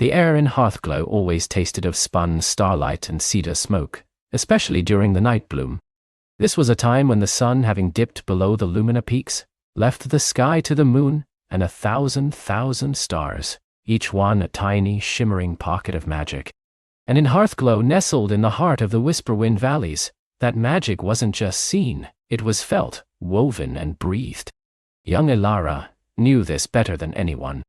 The air in Hearthglow always tasted of spun starlight and cedar smoke, especially during the night bloom. This was a time when the sun, having dipped below the Lumina peaks, left the sky to the moon and 1,000 stars, each one a tiny, shimmering pocket of magic. And in Hearthglow, nestled in the heart of the Whisperwind valleys, that magic wasn't just seen, it was felt, woven and breathed. Young Elara knew this better than anyone.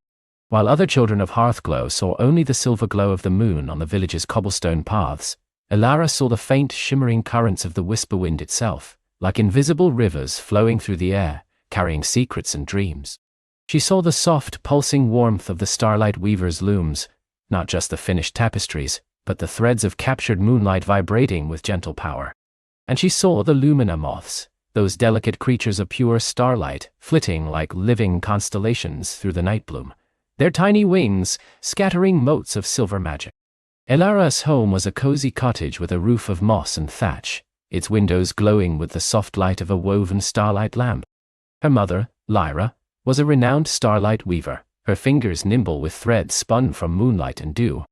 While other children of Hearthglow saw only the silver glow of the moon on the village's cobblestone paths, Elara saw the faint, shimmering currents of the Whisperwind itself, like invisible rivers flowing through the air, carrying secrets and dreams. She saw the soft, pulsing warmth of the Starlight Weaver's looms, not just the finished tapestries, but the threads of captured moonlight vibrating with gentle power. And she saw the Lumina moths, those delicate creatures of pure starlight, flitting like living constellations through the night bloom, their tiny wings scattering motes of silver magic. Elara's home was a cozy cottage with a roof of moss and thatch, its windows glowing with the soft light of a woven starlight lamp. Her mother, Lyra, was a renowned starlight weaver, her fingers nimble with threads spun from moonlight and dew.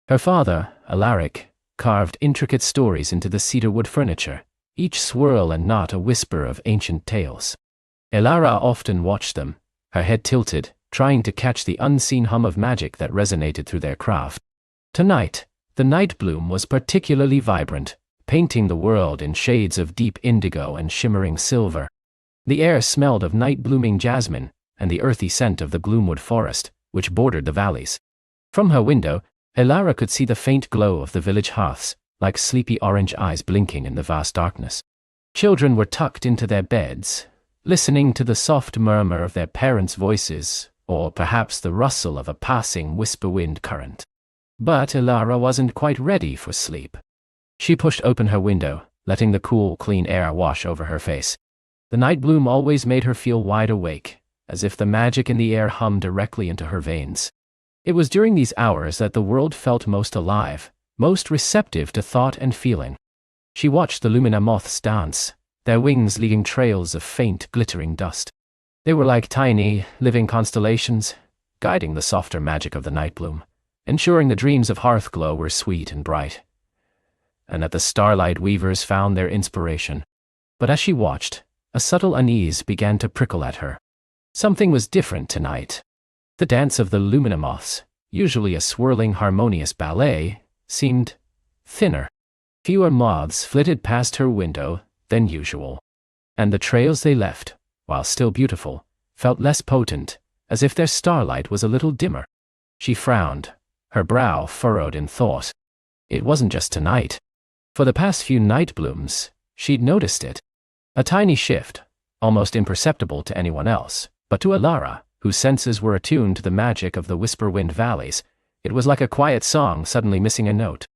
Her father, Alaric, carved intricate stories into the cedarwood furniture, each swirl and knot a whisper of ancient tales. Elara often watched them, her head tilted, trying to catch the unseen hum of magic that resonated through their craft. Tonight, the night bloom was particularly vibrant, painting the world in shades of deep indigo and shimmering silver. The air smelled of night-blooming jasmine and the earthy scent of the gloomwood forest, which bordered the valleys. From her window, Elara could see the faint glow of the village hearths, like sleepy orange eyes blinking in the vast darkness. Children were tucked into their beds, listening to the soft murmur of their parents' voices, or perhaps the rustle of a passing Whisperwind current. But Elara wasn't quite ready for sleep. She pushed open her window, letting the cool, clean air wash over her face. The night bloom always made her feel wide awake, as if the magic in the air hummed directly into her veins. It was during these hours that the world felt most alive, most receptive to thought and feeling. She watched the Lumina moths dance, their wings leaving trails of faint, glittering dust. They were like tiny, living constellations, guiding the softer magic of the night bloom, ensuring the dreams of Hearthglow were sweet and bright, and that the starlight weavers found their inspiration. But as she watched, a subtle unease began to prickle at her. Something was different tonight. The dance of the Lumina moths, usually a swirling, harmonious ballet, seemed thinner. Fewer moths flitted past her window than usual, and the trails they left, while still beautiful, felt less potent, as if their starlight was a little dimmer. She frowned, her brow furrowed in thought. It wasn't just tonight. For the past few night blooms, she'd noticed it. A tiny shift, almost imperceptible to anyone else, but to Elara, whose senses were attuned to the magic of the Whisperwind valleys, it was like a quiet song suddenly missing a note.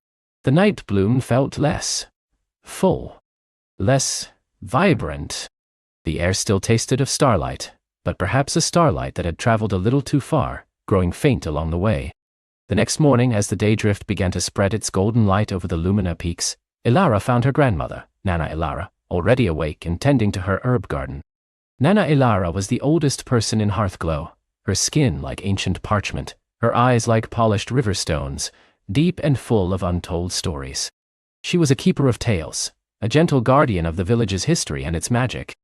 The night bloom felt less full, less vibrant. The air still tasted of starlight, but perhaps a starlight that had traveled a little too far, growing faint along the way. The next morning, as the daydrift began to spread its golden light over the Lumina peaks, Elara found her grandmother, Nana Elara, already awake and tending to her herb garden. Nana Elara was the oldest person in Hearthglow, her skin like ancient parchment, her eyes like polished river stones, deep and full of untold stories. She was a keeper of tales, a gentle guardian of the village's history and its magic.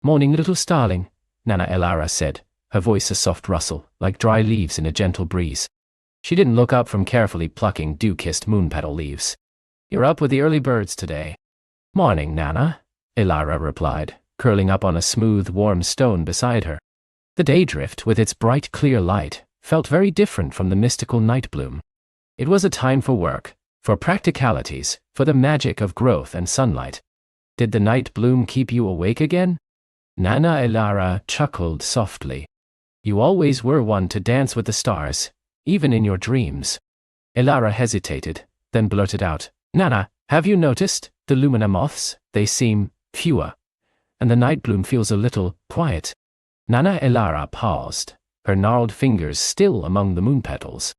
"Morning, little starling," Nana Elara said, her voice a soft rustle, like dry leaves in a gentle breeze. She didn't look up from carefully plucking dew-kissed moonpetal leaves. "You're up with the early birds today." "Morning, Nana," Elara replied, curling up on a smooth, warm stone beside her. The daydrift, with its bright, clear light, felt very different from the mystical night bloom. It was a time for work, for practicalities, for the magic of growth and sunlight. "Did the night bloom keep you awake again?" Nana Elara chuckled softly. "You always were one to dance with the stars, even in your dreams." Elara hesitated, then blurted out, "Nana, have you noticed the Lumina moths? They seem fewer, and the night bloom feels a little quiet." Nana Elara paused, her gnarled fingers still among the moon petals.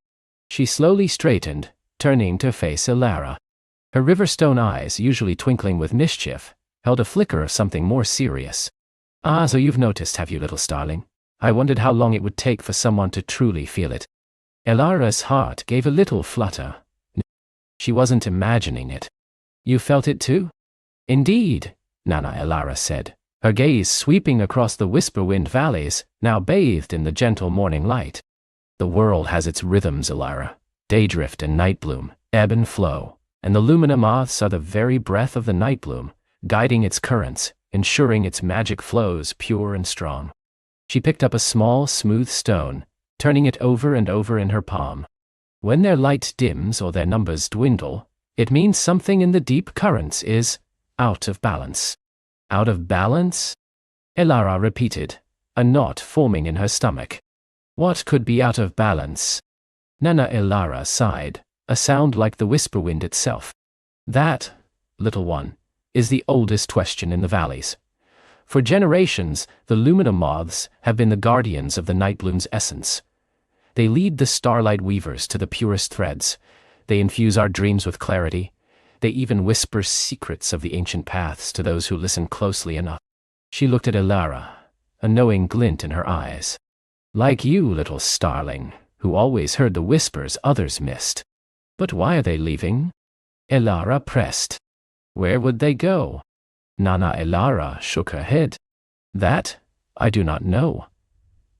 She slowly straightened, turning to face Elara. Her riverstone eyes, usually twinkling with mischief, held a flicker of something more serious. "Ah, so you've noticed, have you, little starling? I wondered how long it would take for someone to truly feel it." Elara's heart gave a little flutter. She wasn't imagining it. You felt it too? Indeed, Nana Elara said, her gaze sweeping across the Whisperwind valleys, now bathed in the gentle morning light. The world has its rhythms, Elara. Daydrift and nightbloom, ebb and flow, and the Lumina moths are the very breath of the nightbloom, guiding its currents, ensuring its magic flows pure and strong. She picked up a small, smooth stone, turning it over and over in her palm. When their light dims or their numbers dwindle, it means something in the deep currents is out of balance. Out of balance? Elara repeated, a knot forming in her stomach. What could be out of balance? Nana Elara sighed, a sound like the Whisperwind itself. That, little one, is the oldest question in the valleys. For generations, the Lumina moths have been the guardians of the nightbloom's essence. They lead the starlight weavers to the purest threads. They infuse our dreams with clarity. They even whisper secrets of the ancient paths to those who listen closely enough. She looked at Elara, a knowing glint in her eyes. Like you, little starling, who always heard the whispers others missed. But why are they leaving? Elara pressed. Where would they go? Nana Elara shook her head. That, I do not know.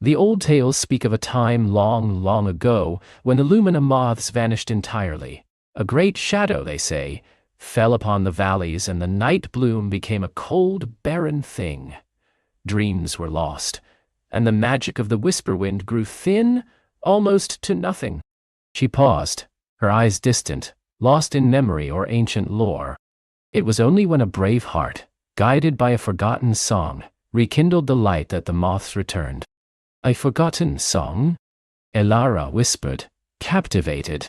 The old tales speak of a time long, long ago when the Lumina moths vanished entirely. A great shadow, they say, fell upon the valleys and the night bloom became a cold, barren thing. Dreams were lost, and the magic of the Whisperwind grew thin, almost to nothing. She paused, her eyes distant, lost in memory or ancient lore. It was only when a brave heart, guided by a forgotten song, rekindled the light that the moths returned. A forgotten song? Elara whispered, captivated.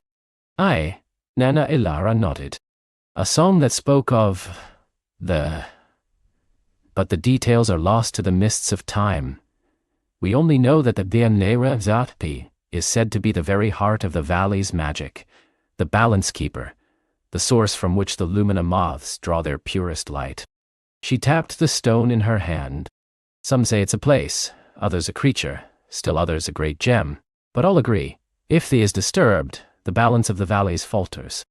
Aye, Nana Elara nodded. A song that spoke of but the details are lost to the mists of time. We only know that the Bianera Zatpi is said to be the very heart of the valley's magic, the balance keeper, the source from which the Lumina moths draw their purest light. She tapped the stone in her hand. Some say it's a place, others a creature, still others a great gem, but all agree, if the is disturbed, the balance of the valleys falters.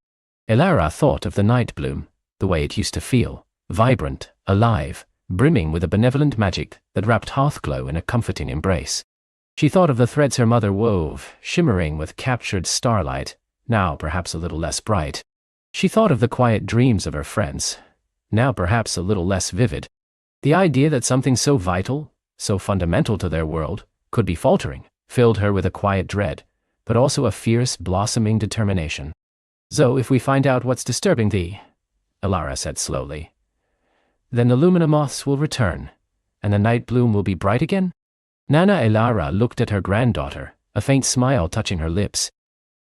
Elara thought of the night bloom, the way it used to feel, vibrant, alive, brimming with a benevolent magic that wrapped Hearthglow in a comforting embrace. She thought of the threads her mother wove, shimmering with captured starlight, now perhaps a little less bright. She thought of the quiet dreams of her friends, now perhaps a little less vivid. The idea that something so vital, so fundamental to their world, could be faltering, filled her with a quiet dread, but also a fierce, blossoming determination. So if we find out what's disturbing thee, Elara said slowly, then the Lumina moths will return, and the night bloom will be bright again? Nana Elara looked at her granddaughter, a faint smile touching her lips.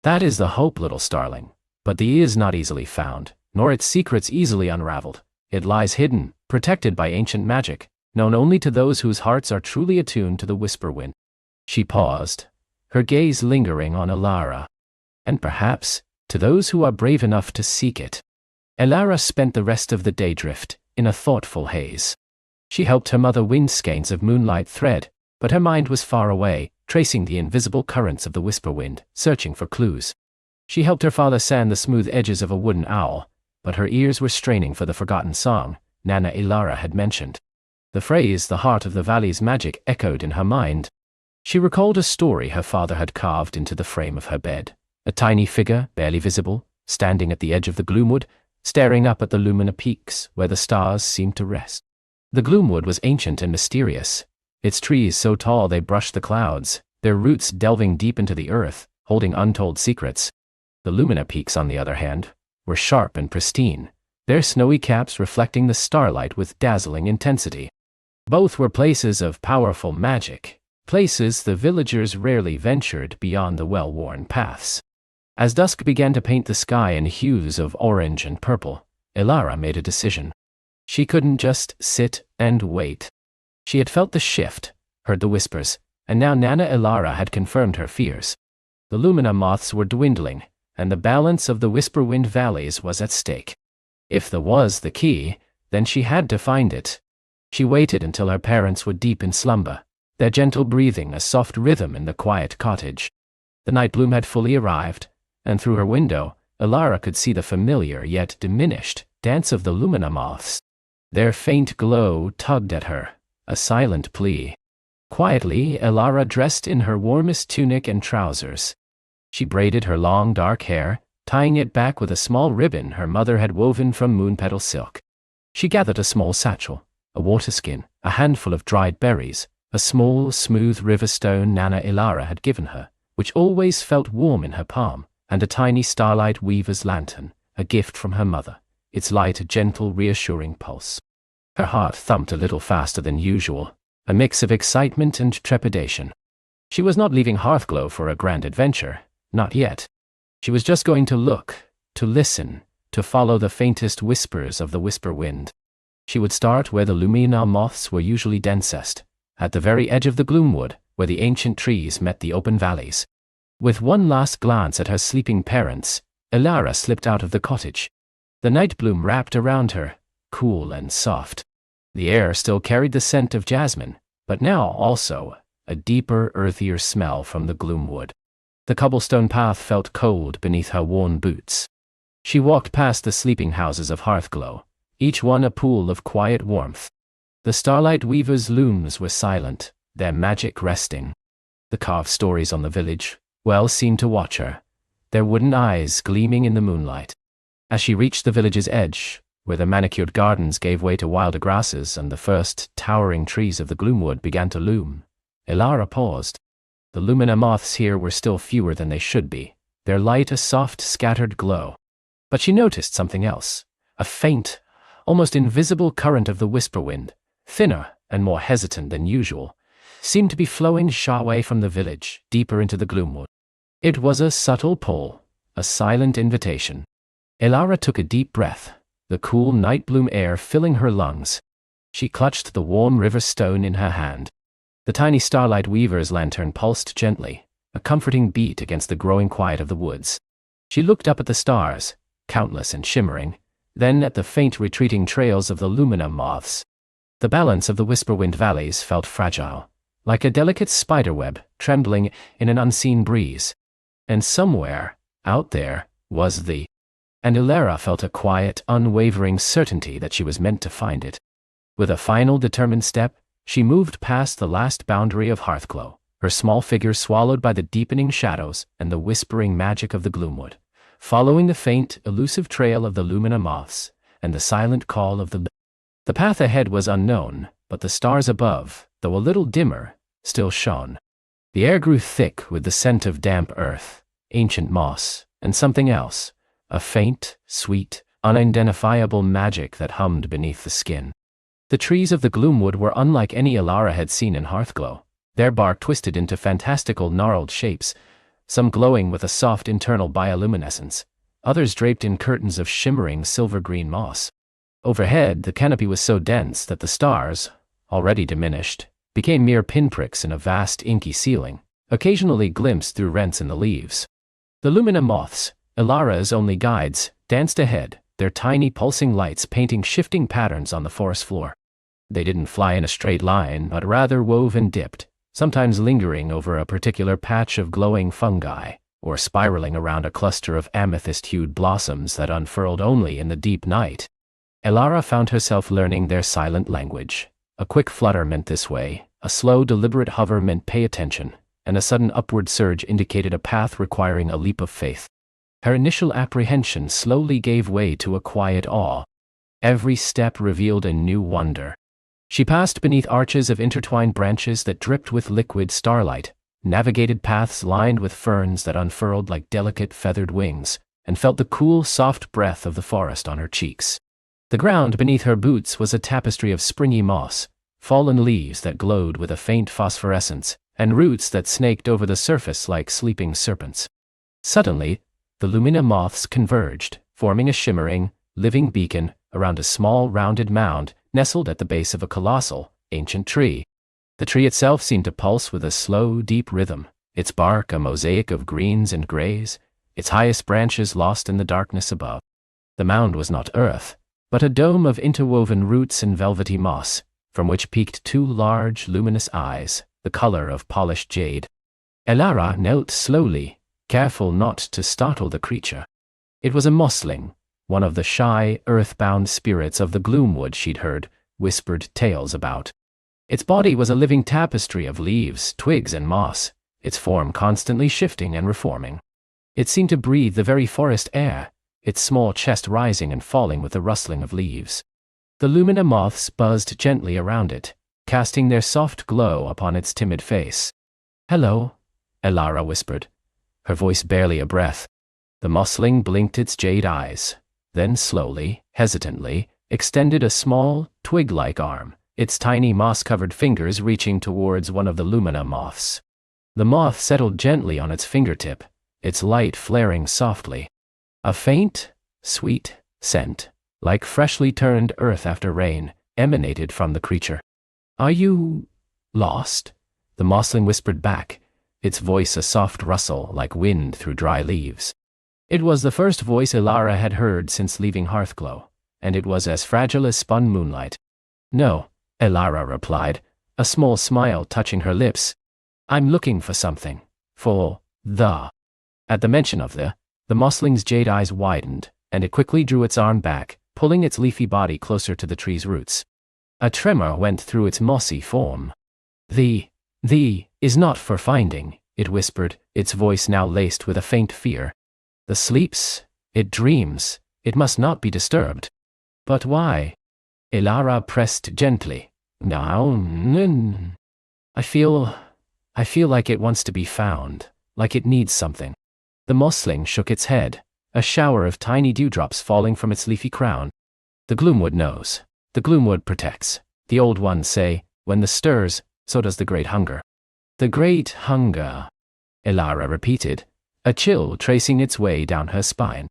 That is the hope, little starling, but the is not easily found, nor its secrets easily unraveled. It lies hidden, protected by ancient magic, known only to those whose hearts are truly attuned to the Whisperwind. She paused, her gaze lingering on Elara, and perhaps to those who are brave enough to seek it. Elara spent the rest of the day drift in a thoughtful haze. She helped her mother wind skeins of moonlight thread, but her mind was far away, tracing the invisible currents of the Whisperwind, searching for clues. She helped her father sand the smooth edges of a wooden owl, but her ears were straining for the forgotten song Nana Elara had mentioned. The phrase, the heart of the valley's magic, echoed in her mind. She recalled a story her father had carved into the frame of her bed. A tiny figure, barely visible, standing at the edge of the gloomwood, staring up at the Lumina peaks where the stars seemed to rest. The gloomwood was ancient and mysterious, its trees so tall they brushed the clouds, their roots delving deep into the earth, holding untold secrets. The Lumina peaks, on the other hand, were sharp and pristine, their snowy caps reflecting the starlight with dazzling intensity. Both were places of powerful magic, places the villagers rarely ventured beyond the well-worn paths. As dusk began to paint the sky in hues of orange and purple, Elara made a decision. She couldn't just sit and wait. She had felt the shift, heard the whispers, and now Nana Elara had confirmed her fears. The Lumina moths were dwindling, and the balance of the Whisperwind valleys was at stake. If there was the key, then she had to find it. She waited until her parents were deep in slumber, their gentle breathing a soft rhythm in the quiet cottage. The night bloom had fully arrived, and through her window, Elara could see the familiar yet diminished dance of the lumina moths. Their faint glow tugged at her, a silent plea. Quietly, Elara dressed in her warmest tunic and trousers. She braided her long dark hair, tying it back with a small ribbon her mother had woven from moonpetal silk. She gathered a small satchel, a water skin, a handful of dried berries, a small, smooth river stone Nana Elara had given her, which always felt warm in her palm, and a tiny starlight weaver's lantern, a gift from her mother, its light a gentle, reassuring pulse. Her heart thumped a little faster than usual, a mix of excitement and trepidation. She was not leaving Hearthglow for a grand adventure, not yet. She was just going to look, to listen, to follow the faintest whispers of the whisper wind. She would start where the lumina moths were usually densest, at the very edge of the gloomwood, where the ancient trees met the open valleys. With one last glance at her sleeping parents, Elara slipped out of the cottage. The night bloom wrapped around her, cool and soft. The air still carried the scent of jasmine, but now also a deeper, earthier smell from the gloomwood. The cobblestone path felt cold beneath her worn boots. She walked past the sleeping houses of Hearthglow, each one a pool of quiet warmth. The starlight weavers' looms were silent, their magic resting. The carved stories on the village well seemed to watch her, their wooden eyes gleaming in the moonlight. As she reached the village's edge, where the manicured gardens gave way to wilder grasses and the first towering trees of the gloomwood began to loom, Elara paused. The lumina moths here were still fewer than they should be, their light a soft, scattered glow. But she noticed something else, a faint, almost invisible current of the whisper wind, thinner and more hesitant than usual, seemed to be flowing away from the village, deeper into the gloomwood. It was a subtle pull, a silent invitation. Elara took a deep breath, the cool night bloom air filling her lungs. She clutched the warm river stone in her hand. The tiny starlight weaver's lantern pulsed gently, a comforting beat against the growing quiet of the woods. She looked up at the stars, countless and shimmering, then at the faint retreating trails of the lumina moths. The balance of the whisperwind valleys felt fragile, like a delicate spiderweb trembling in an unseen breeze. And somewhere, out there, was the... And Elara felt a quiet, unwavering certainty that she was meant to find it. With a final determined step, she moved past the last boundary of Hearthglow, her small figure swallowed by the deepening shadows and the whispering magic of the gloomwood, following the faint, elusive trail of the lumina moths and the silent call of the... The path ahead was unknown, but the stars above, though a little dimmer, still shone. The air grew thick with the scent of damp earth, ancient moss, and something else, a faint, sweet, unidentifiable magic that hummed beneath the skin. The trees of the gloomwood were unlike any Elara had seen in Hearthglow, their bark twisted into fantastical gnarled shapes, some glowing with a soft internal bioluminescence, others draped in curtains of shimmering silver-green moss. Overhead, the canopy was so dense that the stars, already diminished, became mere pinpricks in a vast inky ceiling, occasionally glimpsed through rents in the leaves. The lumina moths, Elara's only guides, danced ahead, their tiny pulsing lights painting shifting patterns on the forest floor. They didn't fly in a straight line, but rather wove and dipped, sometimes lingering over a particular patch of glowing fungi, or spiraling around a cluster of amethyst-hued blossoms that unfurled only in the deep night. Elara found herself learning their silent language. A quick flutter meant this way, a slow, deliberate hover meant pay attention, and a sudden upward surge indicated a path requiring a leap of faith. Her initial apprehension slowly gave way to a quiet awe. Every step revealed a new wonder. She passed beneath arches of intertwined branches that dripped with liquid starlight, navigated paths lined with ferns that unfurled like delicate feathered wings, and felt the cool, soft breath of the forest on her cheeks. The ground beneath her boots was a tapestry of springy moss, fallen leaves that glowed with a faint phosphorescence, and roots that snaked over the surface like sleeping serpents. Suddenly, the lumina moths converged, forming a shimmering, living beacon around a small, rounded mound nestled at the base of a colossal, ancient tree. The tree itself seemed to pulse with a slow, deep rhythm, its bark a mosaic of greens and grays, its highest branches lost in the darkness above. The mound was not earth, but a dome of interwoven roots and velvety moss, from which peeked two large, luminous eyes, the color of polished jade. Elara knelt slowly, careful not to startle the creature. It was a mosling, one of the shy, earthbound spirits of the gloomwood she'd heard whispered tales about. Its body was a living tapestry of leaves, twigs, and moss, its form constantly shifting and reforming. It seemed to breathe the very forest air, its small chest rising and falling with the rustling of leaves. The lumina moths buzzed gently around it, casting their soft glow upon its timid face. "Hello," Elara whispered, her voice barely a breath. The mosling blinked its jade eyes, then slowly, hesitantly, extended a small, twig-like arm, its tiny moss-covered fingers reaching towards one of the lumina moths. The moth settled gently on its fingertip, its light flaring softly. A faint, sweet scent, like freshly turned earth after rain, emanated from the creature. "Are you lost?" the mosling whispered back, its voice a soft rustle like wind through dry leaves. It was the first voice Elara had heard since leaving Hearthglow, and it was as fragile as spun moonlight. "No," Elara replied, a small smile touching her lips. "I'm looking for something. For the..." At the mention of the mosling's jade eyes widened, and it quickly drew its arm back, pulling its leafy body closer to the tree's roots. A tremor went through its mossy form. The is not for finding," it whispered, its voice now laced with a faint fear. "The sleeps, it dreams, it must not be disturbed." "But why?" Elara pressed gently. "Now, I feel like it wants to be found, like it needs something." The mosling shook its head, a shower of tiny dewdrops falling from its leafy crown. "The gloomwood knows. The gloomwood protects. The old ones say, when the stirs, so does the great hunger." "The great hunger," Elara repeated, a chill tracing its way down her spine.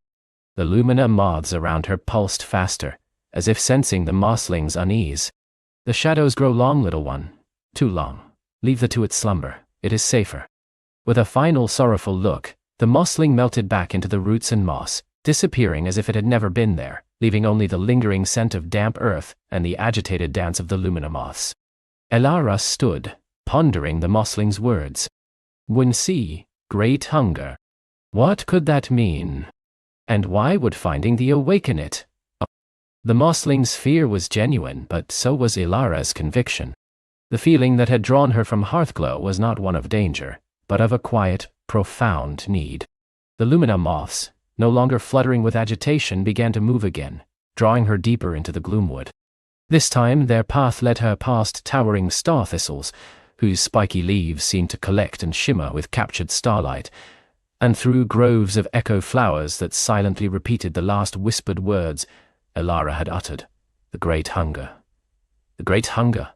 The lumina moths around her pulsed faster, as if sensing the mosling's unease. "The shadows grow long, little one. Too long. Leave the to its slumber. It is safer." With a final sorrowful look, the mosling melted back into the roots and moss, disappearing as if it had never been there, leaving only the lingering scent of damp earth and the agitated dance of the lumina moths. Elara stood, pondering the mosling's words. "Winsi, great hunger." What could that mean? And why would finding the awaken it? The mosling's fear was genuine, but so was Elara's conviction. The feeling that had drawn her from Hearthglow was not one of danger, but of a quiet, profound need. The lumina moths, no longer fluttering with agitation, began to move again, drawing her deeper into the gloomwood. This time their path led her past towering star thistles, whose spiky leaves seemed to collect and shimmer with captured starlight, and through groves of echo flowers that silently repeated the last whispered words Elara had uttered. The great hunger. The great hunger.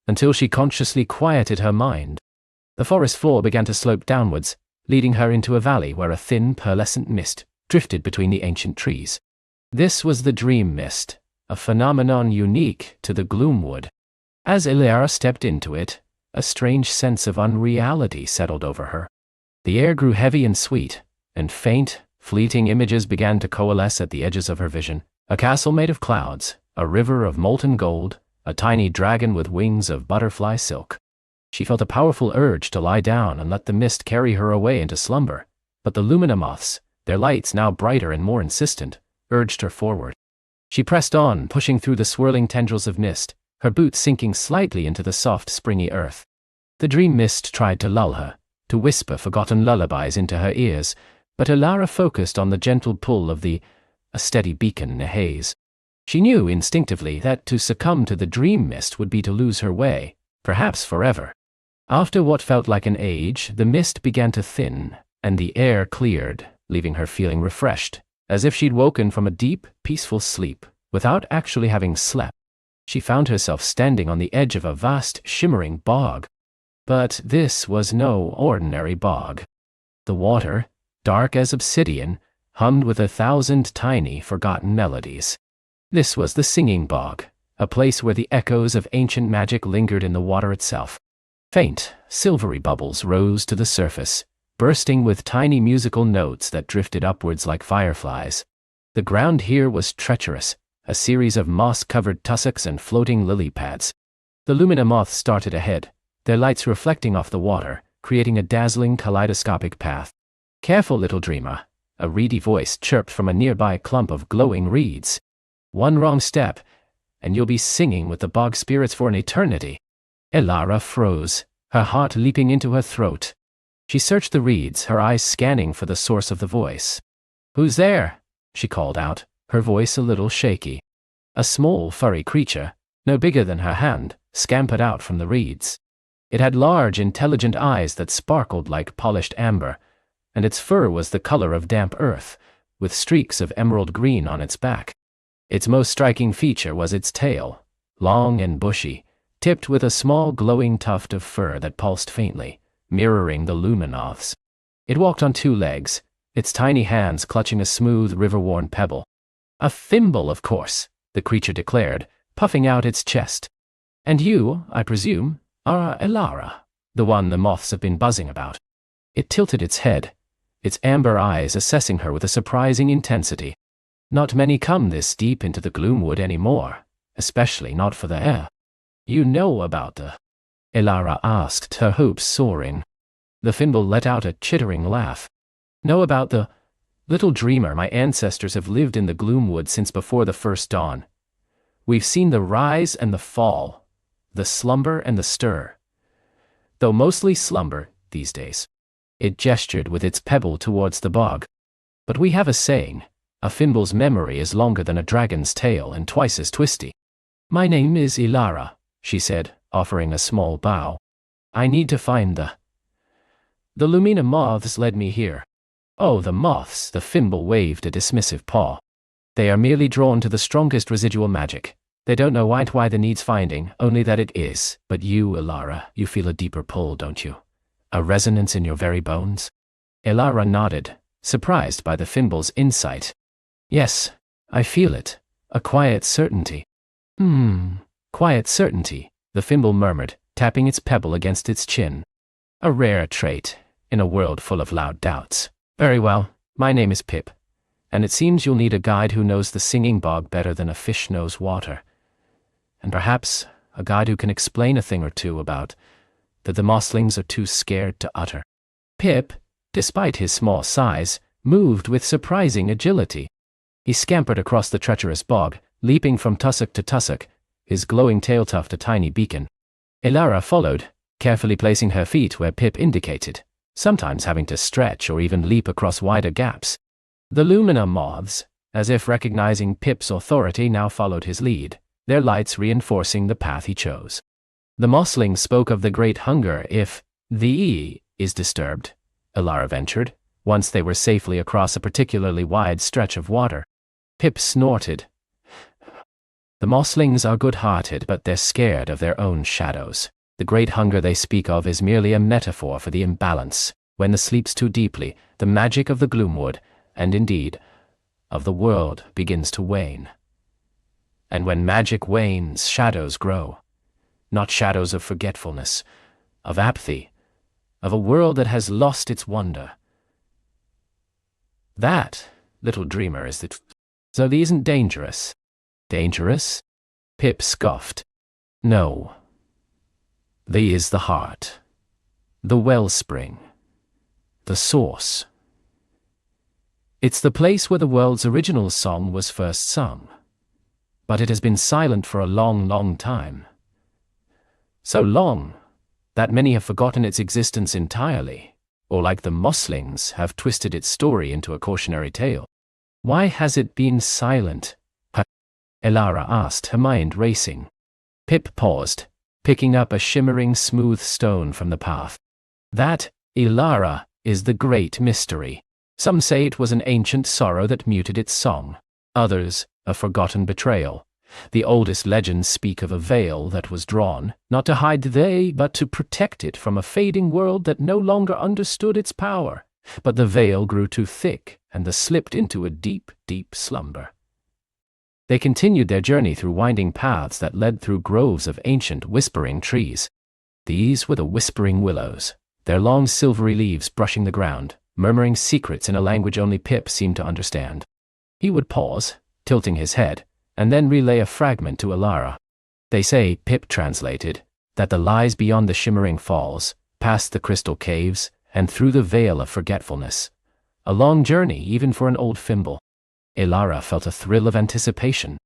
Until she consciously quieted her mind. The forest floor began to slope downwards, leading her into a valley where a thin, pearlescent mist drifted between the ancient trees. This was the dream mist, a phenomenon unique to the gloomwood. As Elara stepped into it, a strange sense of unreality settled over her. The air grew heavy and sweet, and faint, fleeting images began to coalesce at the edges of her vision. A castle made of clouds, a river of molten gold, a tiny dragon with wings of butterfly silk. She felt a powerful urge to lie down and let the mist carry her away into slumber, but the lumina moths, their lights now brighter and more insistent, urged her forward. She pressed on, pushing through the swirling tendrils of mist, her boots sinking slightly into the soft, springy earth. The dream mist tried to lull her, to whisper forgotten lullabies into her ears, but Elara focused on the gentle pull of a steady beacon in a haze. She knew instinctively that to succumb to the dream mist would be to lose her way, perhaps forever. After what felt like an age, the mist began to thin, and the air cleared, leaving her feeling refreshed, as if she'd woken from a deep, peaceful sleep, without actually having slept. She found herself standing on the edge of a vast, shimmering bog. But this was no ordinary bog. The water, dark as obsidian, hummed with 1,000 tiny, forgotten melodies. This was the singing bog, a place where the echoes of ancient magic lingered in the water itself. Faint, silvery bubbles rose to the surface, bursting with tiny musical notes that drifted upwards like fireflies. The ground here was treacherous, a series of moss-covered tussocks and floating lily pads. The lumina moths started ahead, their lights reflecting off the water, creating a dazzling kaleidoscopic path. "Careful, little dreamer," a reedy voice chirped from a nearby clump of glowing reeds. "One wrong step, and you'll be singing with the bog spirits for an eternity." Elara froze, her heart leaping into her throat. She searched the reeds, her eyes scanning for the source of the voice. "Who's there?" she called out, her voice a little shaky. A small, furry creature, no bigger than her hand, scampered out from the reeds. It had large, intelligent eyes that sparkled like polished amber, and its fur was the color of damp earth, with streaks of emerald green on its back. Its most striking feature was its tail, long and bushy, tipped with a small glowing tuft of fur that pulsed faintly, mirroring the luminoth's. It walked on two legs, its tiny hands clutching a smooth, river-worn pebble. "A thimble, of course," the creature declared, puffing out its chest. "And you, I presume, are Elara, the one the moths have been buzzing about." It tilted its head, its amber eyes assessing her with a surprising intensity. "Not many come this deep into the Gloomwood anymore, especially not for the air." "You know about the—" Elara asked, her hopes soaring. The thimble let out a chittering laugh. "Know about the— Little dreamer, my ancestors have lived in the Gloomwood since before the first dawn. We've seen the rise and the fall, the slumber and the stir. Though mostly slumber these days." It gestured with its pebble towards the bog. "But we have a saying, a thimble's memory is longer than a dragon's tail and twice as twisty." "My name is Elara," she said, offering a small bow. "I need to find the Lumina moths led me here." "Oh, the moths," the thimble waved a dismissive paw. "They are merely drawn to the strongest residual magic. They don't know why the needs finding, only that it is. But you, Elara, you feel a deeper pull, don't you? A resonance in your very bones?" Elara nodded, surprised by the thimble's insight. "Yes, I feel it. A quiet certainty." Quiet certainty," the thimble murmured, tapping its pebble against its chin. "A rare trait, in a world full of loud doubts. Very well, my name is Pip, and it seems you'll need a guide who knows the singing bog better than a fish knows water. And perhaps a guide who can explain a thing or two about that the mosslings are too scared to utter." Pip, despite his small size, moved with surprising agility. He scampered across the treacherous bog, leaping from tussock to tussock, his glowing tail tuft a tiny beacon. Elara followed, carefully placing her feet where Pip indicated, sometimes having to stretch or even leap across wider gaps. The Lumina moths, as if recognizing Pip's authority, now followed his lead, their lights reinforcing the path he chose. "The mosslings spoke of the great hunger if the E is disturbed," Elara ventured, once they were safely across a particularly wide stretch of water. Pip snorted. "The mosslings are good-hearted, but they're scared of their own shadows. The great hunger they speak of is merely a metaphor for the imbalance. When the sleeps too deeply, the magic of the Gloomwood, and indeed, of the world, begins to wane. And when magic wanes, shadows grow. Not shadows of forgetfulness, of apathy, of a world that has lost its wonder. That, little dreamer, is the... So these isn't dangerous." "Dangerous?" Pip scoffed. "No. Thee is the heart, the wellspring, the source. It's the place where the world's original song was first sung. But it has been silent for a long, long time. So long that many have forgotten its existence entirely, or like the mosslings, have twisted its story into a cautionary tale." "Why has it been silent?" Elara asked, her mind racing. Pip paused, picking up a shimmering smooth stone from the path. "That, Elara, is the great mystery. Some say it was an ancient sorrow that muted its song. Others, a forgotten betrayal. The oldest legends speak of a veil that was drawn, not to hide they, but to protect it from a fading world that no longer understood its power. But the veil grew too thick, and they slipped into a deep, deep slumber." They continued their journey through winding paths that led through groves of ancient whispering trees. These were the whispering willows, their long silvery leaves brushing the ground, murmuring secrets in a language only Pip seemed to understand. He would pause, tilting his head, and then relay a fragment to Elara. "They say," Pip translated, "that the lies beyond the shimmering falls, past the crystal caves, and through the veil of forgetfulness. A long journey even for an old thimble. Elara felt a thrill of anticipation.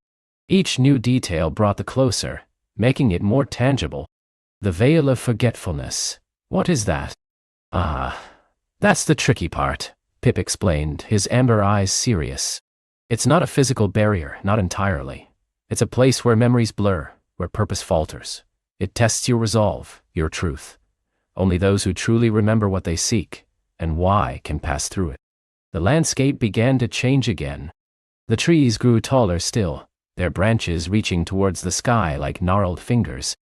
Each new detail brought the closer, making it more tangible. The veil of forgetfulness. What is that? Ah, that's the tricky part, Pip explained, his amber eyes serious. It's not a physical barrier, not entirely. It's a place where memories blur, where purpose falters. It tests your resolve, your truth. Only those who truly remember what they seek, and why, can pass through it. The landscape began to change again. The trees grew taller still, their branches reaching towards the sky like gnarled fingers.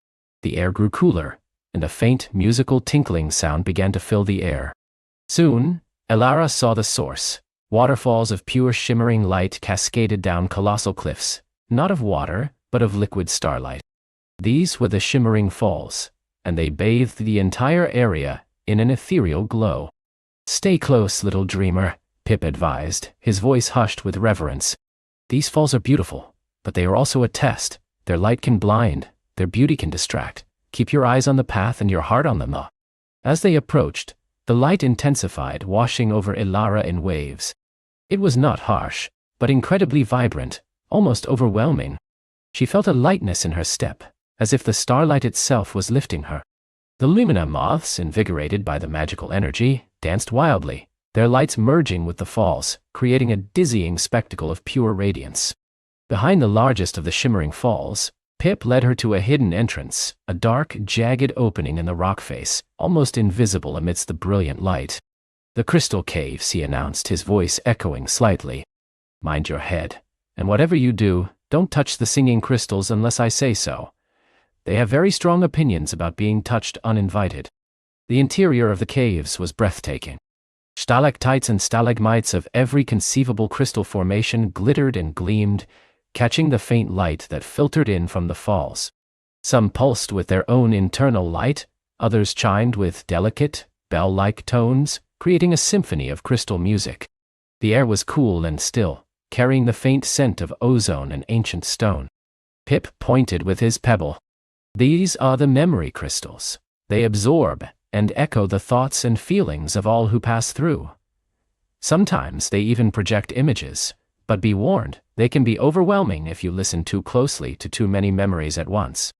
The air grew cooler, and a faint musical tinkling sound began to fill the air. Soon, Elara saw the source. Waterfalls of pure shimmering light cascaded down colossal cliffs, not of water, but of liquid starlight. These were the shimmering falls, and they bathed the entire area in an ethereal glow. "Stay close, little dreamer," Pip advised, his voice hushed with reverence. "These falls are beautiful, but they are also a test. Their light can blind, their beauty can distract. Keep your eyes on the path and your heart on them." As they approached, the light intensified, washing over Elara in waves. It was not harsh, but incredibly vibrant, almost overwhelming. She felt a lightness in her step, as if the starlight itself was lifting her. The Lumina moths, invigorated by the magical energy, danced wildly, their lights merging with the falls, creating a dizzying spectacle of pure radiance. Behind the largest of the shimmering falls, Pip led her to a hidden entrance, a dark, jagged opening in the rock face, almost invisible amidst the brilliant light. "The crystal caves," he announced, his voice echoing slightly. "Mind your head, and whatever you do, don't touch the singing crystals unless I say so. They have very strong opinions about being touched uninvited." The interior of the caves was breathtaking. Stalactites and stalagmites of every conceivable crystal formation glittered and gleamed, catching the faint light that filtered in from the falls. Some pulsed with their own internal light, others chimed with delicate, bell-like tones, creating a symphony of crystal music. The air was cool and still, carrying the faint scent of ozone and ancient stone. Pip pointed with his pebble. "These are the memory crystals. They absorb and echo the thoughts and feelings of all who pass through. Sometimes they even project images, but be warned, they can be overwhelming if you listen too closely to too many memories at once."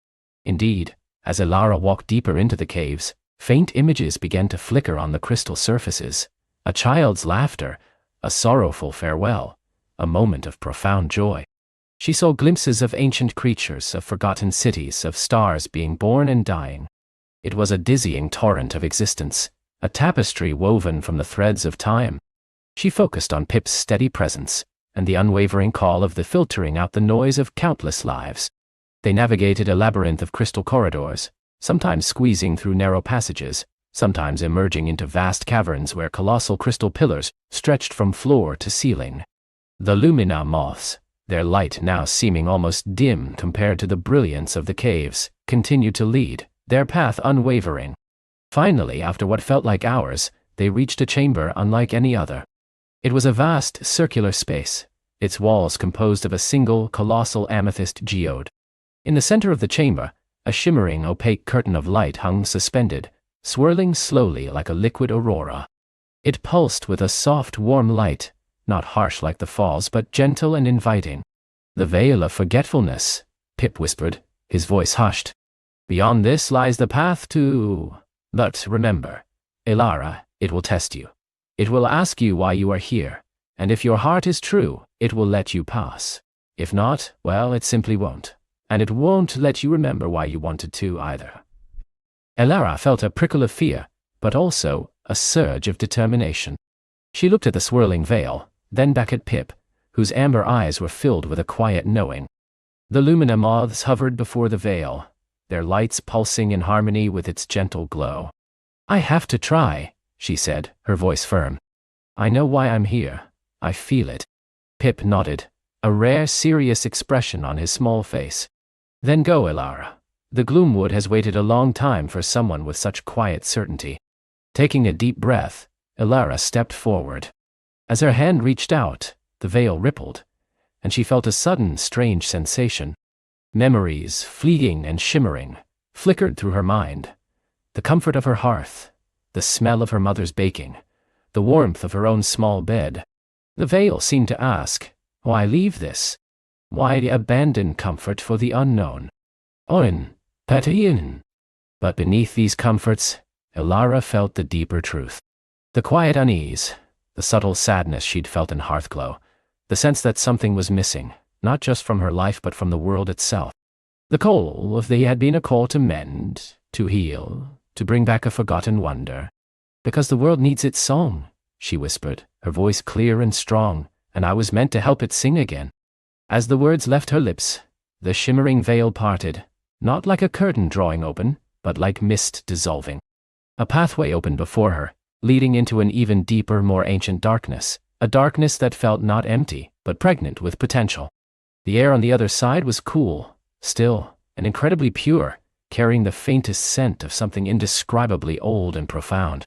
Indeed, as Elara walked deeper into the caves, faint images began to flicker on the crystal surfaces. A child's laughter, a sorrowful farewell, a moment of profound joy. She saw glimpses of ancient creatures, of forgotten cities, of stars being born and dying. It was a dizzying torrent of existence, a tapestry woven from the threads of time. She focused on Pip's steady presence, and the unwavering call of the filtering out the noise of countless lives. They navigated a labyrinth of crystal corridors, sometimes squeezing through narrow passages, sometimes emerging into vast caverns where colossal crystal pillars stretched from floor to ceiling. The Lumina moths, their light now seeming almost dim compared to the brilliance of the caves, continued to lead, their path unwavering. Finally, after what felt like hours, they reached a chamber unlike any other. It was a vast, circular space, its walls composed of a single, colossal amethyst geode. In the center of the chamber, a shimmering, opaque curtain of light hung suspended, swirling slowly like a liquid aurora. It pulsed with a soft, warm light, not harsh like the falls, but gentle and inviting. "The veil of forgetfulness," Pip whispered, his voice hushed. "Beyond this lies the path to... But remember, Elara, it will test you. It will ask you why you are here, and if your heart is true, it will let you pass. If not, well, it simply won't. And it won't let you remember why you wanted to either." Elara felt a prickle of fear, but also a surge of determination. She looked at the swirling veil, then back at Pip, whose amber eyes were filled with a quiet knowing. The Lumina moths hovered before the veil, their lights pulsing in harmony with its gentle glow. "I have to try," she said, her voice firm. "I know why I'm here. I feel it." Pip nodded, a rare, serious expression on his small face. "Then go, Elara. The Gloomwood has waited a long time for someone with such quiet certainty." Taking a deep breath, Elara stepped forward. As her hand reached out, the veil rippled, and she felt a sudden, strange sensation. Memories, fleeting and shimmering, flickered through her mind. The comfort of her hearth, the smell of her mother's baking, the warmth of her own small bed. The veil seemed to ask, why leave this? Why abandon comfort for the unknown? Oin, Patain. But beneath these comforts, Elara felt the deeper truth. The quiet unease, the subtle sadness she'd felt in Hearthglow, the sense that something was missing, not just from her life but from the world itself. The call, if they had been a call to mend, to heal, to bring back a forgotten wonder. Because the world needs its song, she whispered, her voice clear and strong, and I was meant to help it sing again. As the words left her lips, the shimmering veil parted, not like a curtain drawing open, but like mist dissolving. A pathway opened before her, leading into an even deeper, more ancient darkness, a darkness that felt not empty, but pregnant with potential. The air on the other side was cool, still, and incredibly pure, carrying the faintest scent of something indescribably old and profound.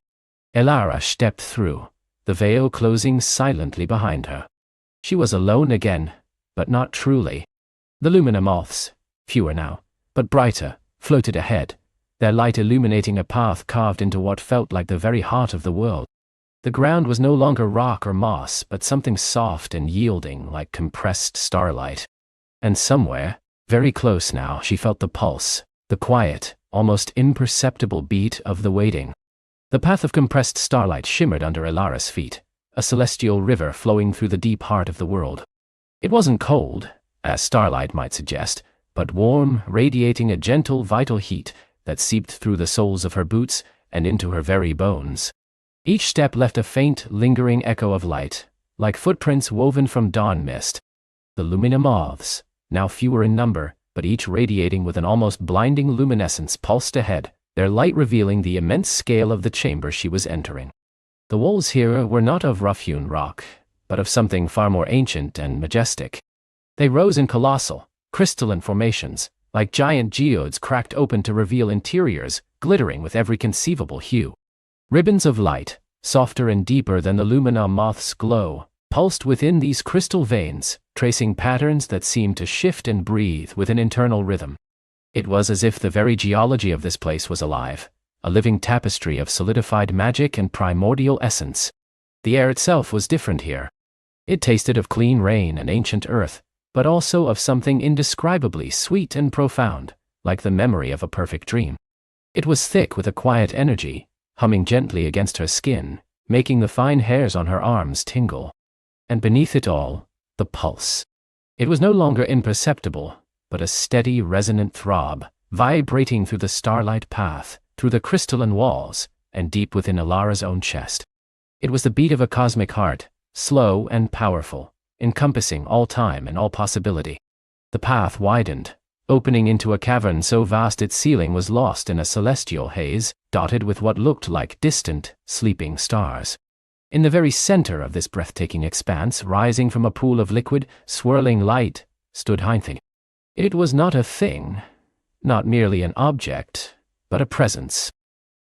Elara stepped through, the veil closing silently behind her. She was alone again, but not truly. The lumina moths, fewer now, but brighter, floated ahead, their light illuminating a path carved into what felt like the very heart of the world. The ground was no longer rock or moss, but something soft and yielding like compressed starlight. And somewhere, very close now, she felt the pulse, the quiet, almost imperceptible beat of the waiting. The path of compressed starlight shimmered under Elara's feet, a celestial river flowing through the deep heart of the world. It wasn't cold, as starlight might suggest, but warm, radiating a gentle, vital heat that seeped through the soles of her boots and into her very bones. Each step left a faint, lingering echo of light, like footprints woven from dawn mist. The lumina moths, now fewer in number, but each radiating with an almost blinding luminescence, pulsed ahead, their light revealing the immense scale of the chamber she was entering. The walls here were not of rough-hewn rock, but of something far more ancient and majestic. They rose in colossal, crystalline formations, like giant geodes cracked open to reveal interiors, glittering with every conceivable hue. Ribbons of light, softer and deeper than the lumina moth's glow, pulsed within these crystal veins, tracing patterns that seemed to shift and breathe with an internal rhythm. It was as if the very geology of this place was alive, a living tapestry of solidified magic and primordial essence. The air itself was different here. It tasted of clean rain and ancient earth, but also of something indescribably sweet and profound, like the memory of a perfect dream. It was thick with a quiet energy, humming gently against her skin, making the fine hairs on her arms tingle. And beneath it all, the pulse. It was no longer imperceptible, but a steady, resonant throb, vibrating through the starlight path, through the crystalline walls, and deep within Elara's own chest. It was the beat of a cosmic heart, slow and powerful, encompassing all time and all possibility. The path widened, opening into a cavern so vast its ceiling was lost in a celestial haze, dotted with what looked like distant, sleeping stars. In the very center of this breathtaking expanse, rising from a pool of liquid, swirling light, stood Heinthing. It was not a thing, not merely an object, but a presence.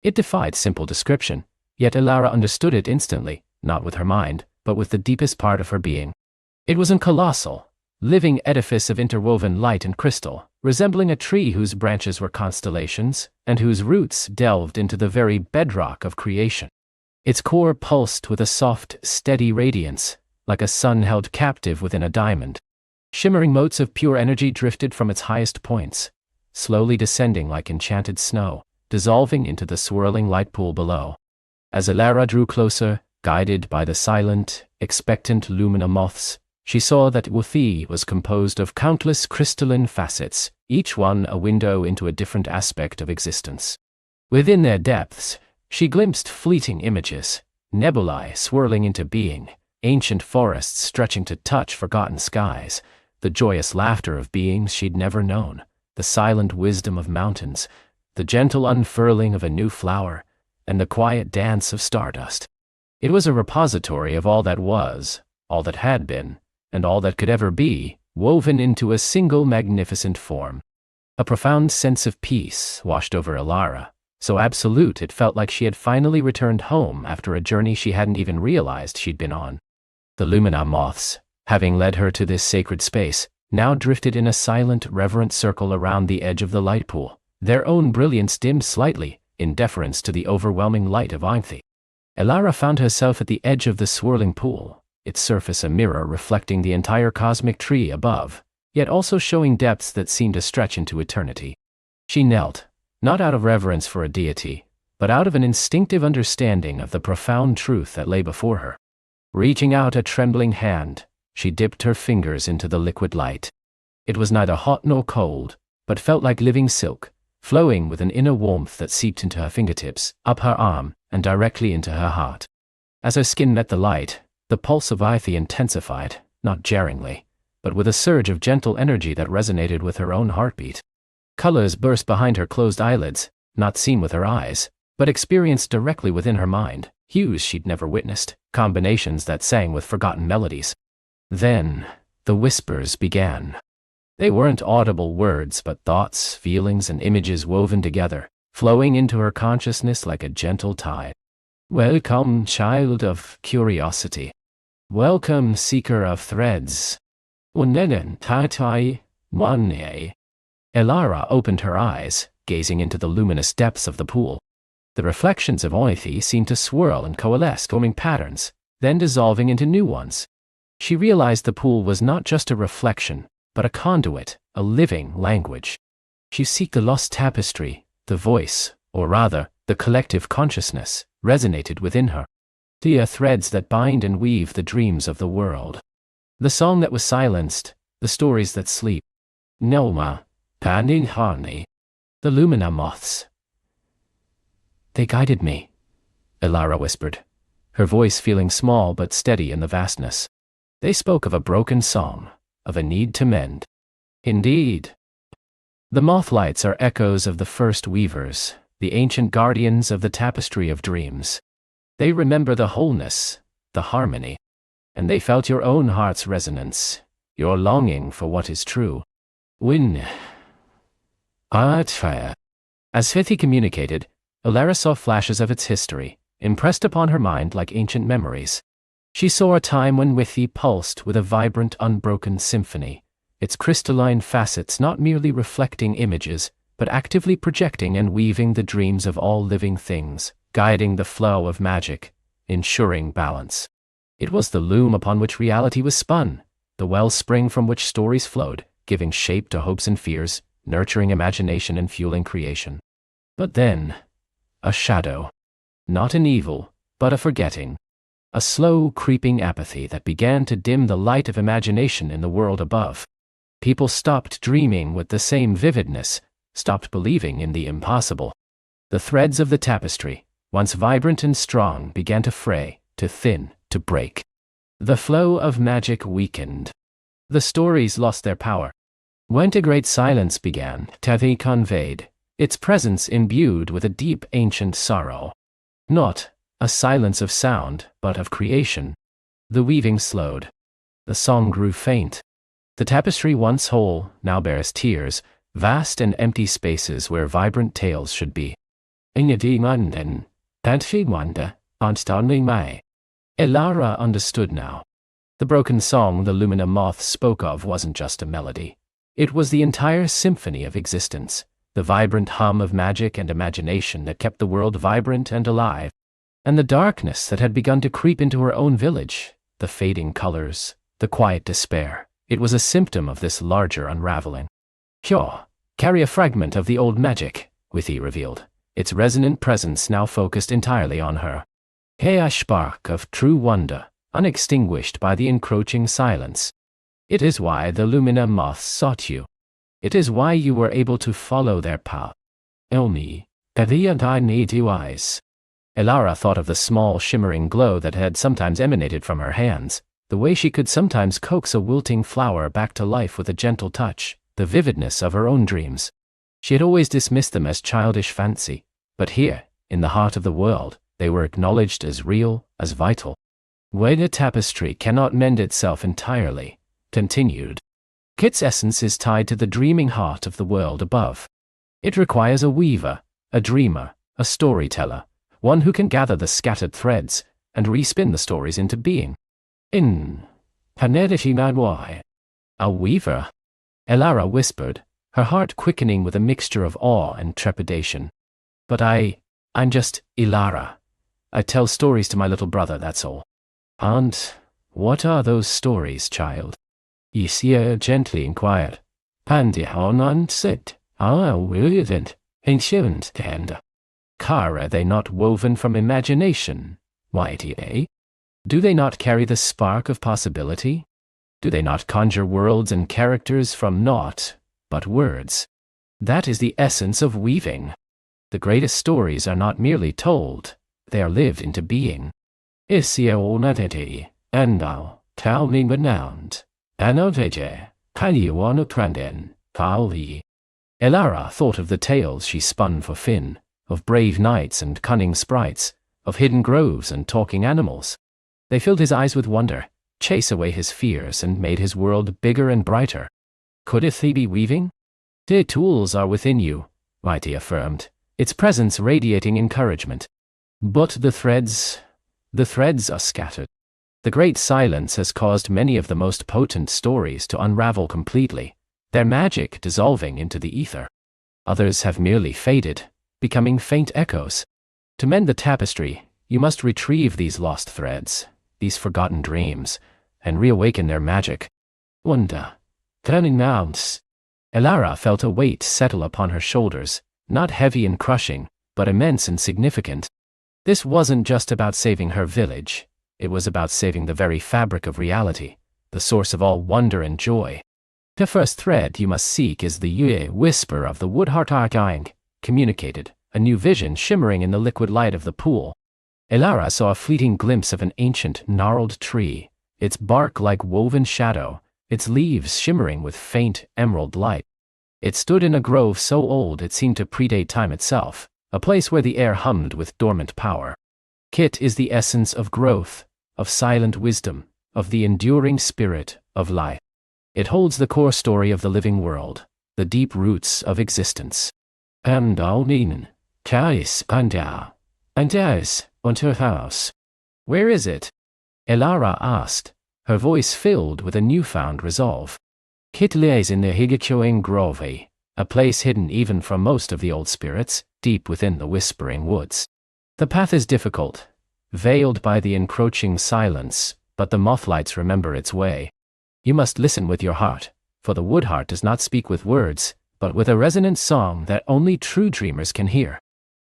It defied simple description, yet Elara understood it instantly, not with her mind, but with the deepest part of her being. It was a colossal, living edifice of interwoven light and crystal, resembling a tree whose branches were constellations, and whose roots delved into the very bedrock of creation. Its core pulsed with a soft, steady radiance, like a sun held captive within a diamond. Shimmering motes of pure energy drifted from its highest points, slowly descending like enchanted snow, dissolving into the swirling light pool below. As Elara drew closer, guided by the silent, expectant lumina moths, she saw that Wuthi was composed of countless crystalline facets, each one a window into a different aspect of existence. Within their depths, she glimpsed fleeting images, nebulae swirling into being, ancient forests stretching to touch forgotten skies, the joyous laughter of beings she'd never known, the silent wisdom of mountains, the gentle unfurling of a new flower, and the quiet dance of stardust. It was a repository of all that was, all that had been, and all that could ever be, woven into a single magnificent form. A profound sense of peace washed over Elara, so absolute it felt like she had finally returned home after a journey she hadn't even realized she'd been on. The lumina moths, having led her to this sacred space, now drifted in a silent, reverent circle around the edge of the light pool, their own brilliance dimmed slightly, in deference to the overwhelming light of Einthe. Elara found herself at the edge of the swirling pool, its surface a mirror reflecting the entire cosmic tree above, yet also showing depths that seemed to stretch into eternity. She knelt, not out of reverence for a deity, but out of an instinctive understanding of the profound truth that lay before her. Reaching out a trembling hand, she dipped her fingers into the liquid light. It was neither hot nor cold, but felt like living silk, flowing with an inner warmth that seeped into her fingertips, up her arm, and directly into her heart. As her skin met the light, the pulse of Einthe intensified, not jarringly, but with a surge of gentle energy that resonated with her own heartbeat. Colors burst behind her closed eyelids, not seen with her eyes, but experienced directly within her mind, hues she'd never witnessed, combinations that sang with forgotten melodies. Then, the whispers began. They weren't audible words but thoughts, feelings, and images woven together, flowing into her consciousness like a gentle tide. Welcome, child of curiosity. Welcome, seeker of threads. Unenen tatai mane. Elara opened her eyes, gazing into the luminous depths of the pool. The reflections of Einthe seemed to swirl and coalesce, forming patterns, then dissolving into new ones. She realized the pool was not just a reflection, but a conduit, a living language. She seeked the lost tapestry, the voice, or rather, the collective consciousness, resonated within her. The threads that bind and weave the dreams of the world. The song that was silenced, the stories that sleep. Nelma, Panin Harni, the Lumina moths. They guided me, Elara whispered, her voice feeling small but steady in the vastness. They spoke of a broken song, of a need to mend. Indeed. The mothlights are echoes of the first weavers, the ancient guardians of the tapestry of dreams. They remember the wholeness, the harmony, and they felt your own heart's resonance, your longing for what is true. When as Fithi communicated, Elara saw flashes of its history, impressed upon her mind like ancient memories. She saw a time when Withi pulsed with a vibrant, unbroken symphony, its crystalline facets not merely reflecting images, but actively projecting and weaving the dreams of all living things, guiding the flow of magic, ensuring balance. It was the loom upon which reality was spun, the wellspring from which stories flowed, giving shape to hopes and fears, nurturing imagination and fueling creation. But then, a shadow. Not an evil, but a forgetting. A slow, creeping apathy that began to dim the light of imagination in the world above. People stopped dreaming with the same vividness, stopped believing in the impossible. The threads of the tapestry, once vibrant and strong, began to fray, to thin, to break. The flow of magic weakened. The stories lost their power. When a great silence began, Tavi conveyed, its presence imbued with a deep ancient sorrow. Not a silence of sound, but of creation. The weaving slowed. The song grew faint. The tapestry once whole, now bears tears, vast and empty spaces where vibrant tales should be. Elara understood now. The broken song the Lumina moths spoke of wasn't just a melody. It was the entire symphony of existence, the vibrant hum of magic and imagination that kept the world vibrant and alive. And the darkness that had begun to creep into her own village, the fading colors, the quiet despair, it was a symptom of this larger unraveling. Hyo, carry a fragment of the old magic, Withi revealed, its resonant presence now focused entirely on her. A spark of true wonder, unextinguished by the encroaching silence. It is why the Lumina moths sought you. It is why you were able to follow their path. Elni, Kathia need you eyes. Elara thought of the small shimmering glow that had sometimes emanated from her hands, the way she could sometimes coax a wilting flower back to life with a gentle touch, the vividness of her own dreams. She had always dismissed them as childish fancy, but here, in the heart of the world, they were acknowledged as real, as vital. When a tapestry cannot mend itself entirely, continued, its essence is tied to the dreaming heart of the world above. It requires a weaver, a dreamer, a storyteller, one who can gather the scattered threads and respin the stories into being. A weaver? Elara whispered, her heart quickening with a mixture of awe and trepidation. But I'm just Ilara. I tell stories to my little brother, that's all. And what are those stories, child? Isia gently inquired. Pandihon said, Williant, ancient and are they not woven from imagination? YTA? Do they not carry the spark of possibility? Do they not conjure worlds and characters from naught but words? That is the essence of weaving. The greatest stories are not merely told, they are lived into being. Isia onatete, andau, talming renowned, anoteje, kaliwanotranden, pali. Elara thought of the tales she spun for Finn, of brave knights and cunning sprites, of hidden groves and talking animals. They filled his eyes with wonder, chase away his fears, and made his world bigger and brighter. Could Ithi be weaving? The tools are within you, Mighty affirmed, its presence radiating encouragement. But the threads are scattered. The great silence has caused many of the most potent stories to unravel completely, their magic dissolving into the ether. Others have merely faded, becoming faint echoes. To mend the tapestry, you must retrieve these lost threads, these forgotten dreams, and reawaken their magic. Wonder. Turning mounts. Elara felt a weight settle upon her shoulders, not heavy and crushing, but immense and significant. This wasn't just about saving her village, it was about saving the very fabric of reality, the source of all wonder and joy. The first thread you must seek is the Yue whisper of the Woodheart Argying, communicated, a new vision shimmering in the liquid light of the pool. Elara saw a fleeting glimpse of an ancient, gnarled tree, its bark like woven shadow, its leaves shimmering with faint, emerald light. It stood in a grove so old it seemed to predate time itself, a place where the air hummed with dormant power. Kit is the essence of growth, of silent wisdom, of the enduring spirit of life. It holds the core story of the living world, the deep roots of existence. And Alnin, Kais Andau, Andais, und her house. Where is it? Elara asked, her voice filled with a newfound resolve. Kit lays in the Higachoing Grove, a place hidden even from most of the old spirits, deep within the whispering woods. The path is difficult, veiled by the encroaching silence, but the mothlights remember its way. You must listen with your heart, for the Woodheart does not speak with words, but with a resonant song that only true dreamers can hear.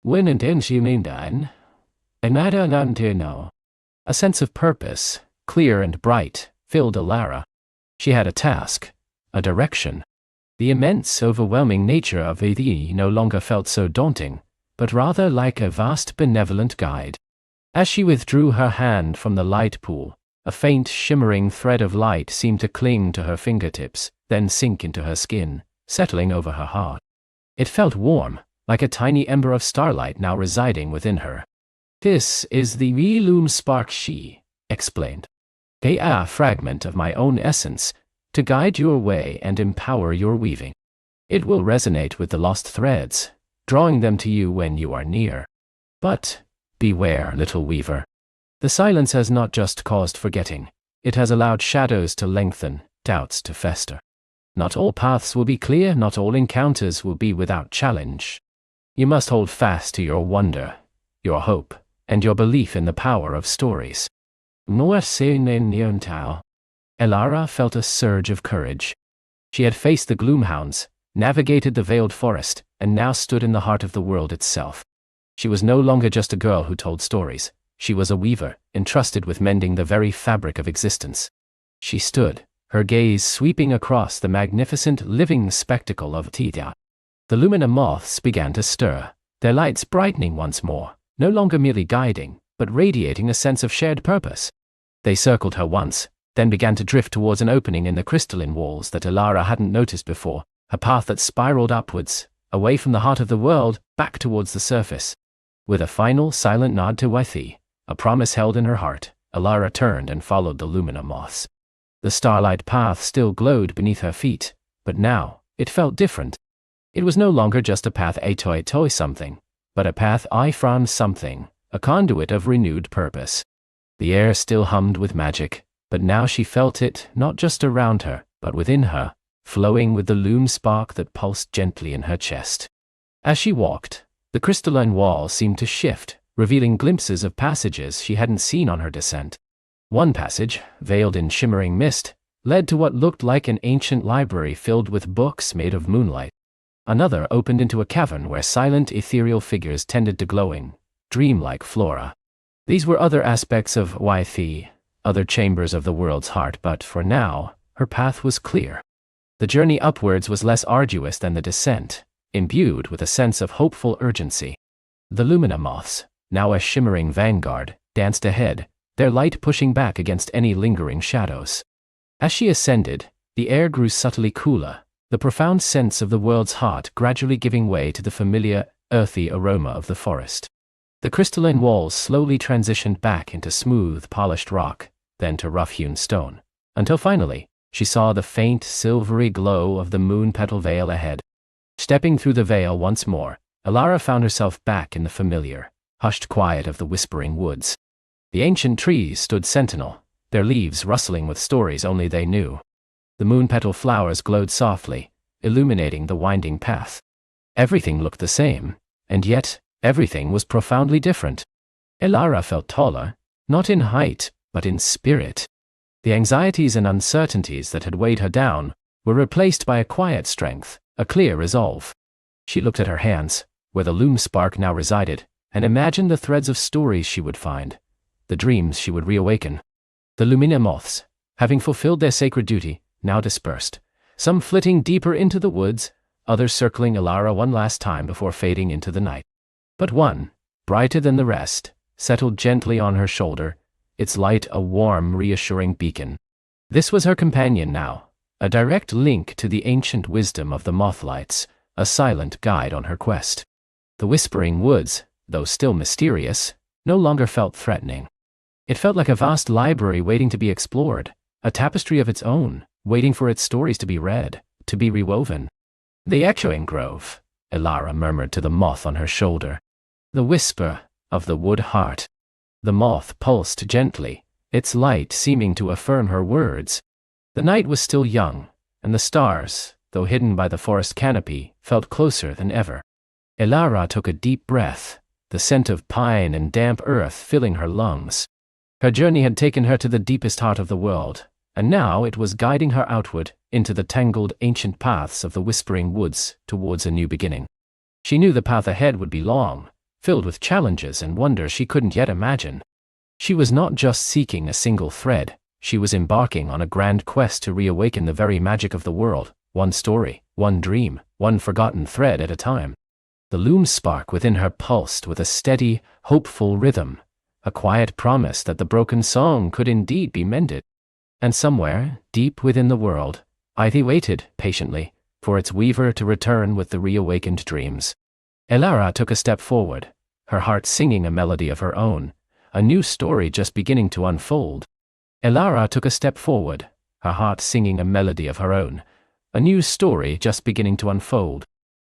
When and enchimindan, anada nantino. A sense of purpose, clear and bright, filled Elara. She had a task, a direction. The immense, overwhelming nature of Athi no longer felt so daunting, but rather like a vast benevolent guide. As she withdrew her hand from the light pool, a faint shimmering thread of light seemed to cling to her fingertips, then sink into her skin, settling over her heart. It felt warm, like a tiny ember of starlight now residing within her. This is the Relum spark she explained. A fragment of my own essence, to guide your way and empower your weaving. It will resonate with the lost threads, drawing them to you when you are near. But beware, little weaver. The silence has not just caused forgetting, it has allowed shadows to lengthen, doubts to fester. Not all paths will be clear, not all encounters will be without challenge. You must hold fast to your wonder, your hope, and your belief in the power of stories. Elara felt a surge of courage. She had faced the gloomhounds, navigated the veiled forest, and now stood in the heart of the world itself. She was no longer just a girl who told stories. She was a weaver, entrusted with mending the very fabric of existence. She stood, her gaze sweeping across the magnificent living spectacle of Tida. The lumina moths began to stir, their lights brightening once more, no longer merely guiding, but radiating a sense of shared purpose. They circled her once, then began to drift towards an opening in the crystalline walls that Elara hadn't noticed before, a path that spiraled upwards, away from the heart of the world, back towards the surface. With a final silent nod to Wythi, a promise held in her heart, Elara turned and followed the lumina moths. The starlight path still glowed beneath her feet, but now, it felt different. It was no longer just a path Atoi something, but a path Ifran something, a conduit of renewed purpose. The air still hummed with magic, but now she felt it not just around her, but within her, flowing with the loom spark that pulsed gently in her chest. As she walked, The crystalline wall seemed to shift, revealing glimpses of passages she hadn't seen on her descent. One passage, veiled in shimmering mist, led to what looked like an ancient library filled with books made of moonlight. Another opened into a cavern where silent ethereal figures tended to glowing, dreamlike flora. These were other aspects of Ythi, other chambers of the world's heart, but for now, her path was clear. The journey upwards was less arduous than the descent, imbued with a sense of hopeful urgency. The Lumina moths, now a shimmering vanguard, danced ahead, their light pushing back against any lingering shadows. As she ascended, the air grew subtly cooler, the profound sense of the world's heart gradually giving way to the familiar, earthy aroma of the forest. The crystalline walls slowly transitioned back into smooth, polished rock, then to rough-hewn stone, until finally, she saw the faint, silvery glow of the moon-petal veil ahead. Stepping through the veil once more, Elara found herself back in the familiar, hushed quiet of the whispering woods. The ancient trees stood sentinel, their leaves rustling with stories only they knew. The moon-petal flowers glowed softly, illuminating the winding path. Everything looked the same, and yet, everything was profoundly different. Elara felt taller, not in height, but in spirit. The anxieties and uncertainties that had weighed her down were replaced by a quiet strength, a clear resolve. She looked at her hands, where the loom spark now resided, and imagined the threads of stories she would find, the dreams she would reawaken. The Lumina moths, having fulfilled their sacred duty, now dispersed, some flitting deeper into the woods, others circling Elara one last time before fading into the night. But one, brighter than the rest, settled gently on her shoulder, its light a warm, reassuring beacon. This was her companion now, a direct link to the ancient wisdom of the mothlights, a silent guide on her quest. The whispering woods, though still mysterious, no longer felt threatening. It felt like a vast library waiting to be explored, a tapestry of its own, waiting for its stories to be read, to be rewoven. The echoing grove, Elara murmured to the moth on her shoulder. The whisper of the wood heart. The moth pulsed gently, its light seeming to affirm her words. The night was still young, and the stars, though hidden by the forest canopy, felt closer than ever. Elara took a deep breath, the scent of pine and damp earth filling her lungs. Her journey had taken her to the deepest heart of the world, and now it was guiding her outward into the tangled ancient paths of the whispering woods towards a new beginning. She knew the path ahead would be long, filled with challenges and wonders she couldn't yet imagine. She was not just seeking a single thread, she was embarking on a grand quest to reawaken the very magic of the world, one story, one dream, one forgotten thread at a time. The loom spark within her pulsed with a steady, hopeful rhythm, a quiet promise that the broken song could indeed be mended. And somewhere, deep within the world, Ivy waited, patiently, for its weaver to return with the reawakened dreams. Elara took a step forward, her heart singing a melody of her own, a new story just beginning to unfold. Elara took a step forward, her heart singing a melody of her own, a new story just beginning to unfold.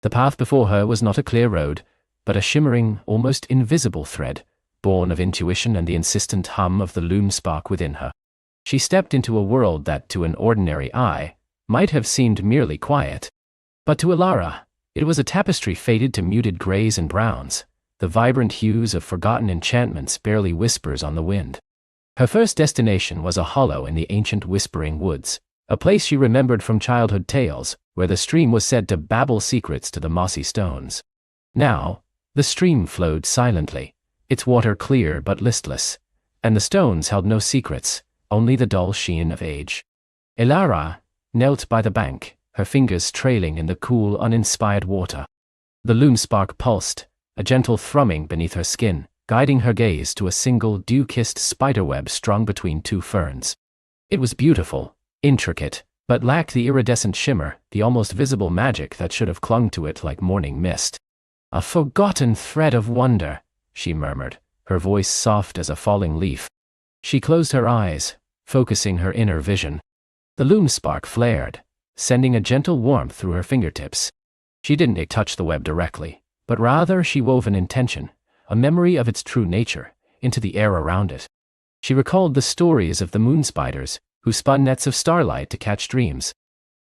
The path before her was not a clear road, but a shimmering, almost invisible thread, born of intuition and the insistent hum of the loom spark within her. She stepped into a world that, to an ordinary eye, might have seemed merely quiet. But to Elara, it was a tapestry faded to muted grays and browns, the vibrant hues of forgotten enchantments barely whispers on the wind. Her first destination was a hollow in the ancient whispering woods, a place she remembered from childhood tales, where the stream was said to babble secrets to the mossy stones. Now, the stream flowed silently, its water clear but listless, and the stones held no secrets, only the dull sheen of age. Elara knelt by the bank, her fingers trailing in the cool, uninspired water. The loom spark pulsed, a gentle thrumming beneath her skin, guiding her gaze to a single dew-kissed spiderweb strung between two ferns. It was beautiful, intricate, but lacked the iridescent shimmer, the almost visible magic that should have clung to it like morning mist. "A forgotten thread of wonder," she murmured, her voice soft as a falling leaf. She closed her eyes, focusing her inner vision. The loom spark flared, sending a gentle warmth through her fingertips. She didn't touch the web directly, but rather she wove an intention, a memory of its true nature, into the air around it. She recalled the stories of the moon spiders, who spun nets of starlight to catch dreams.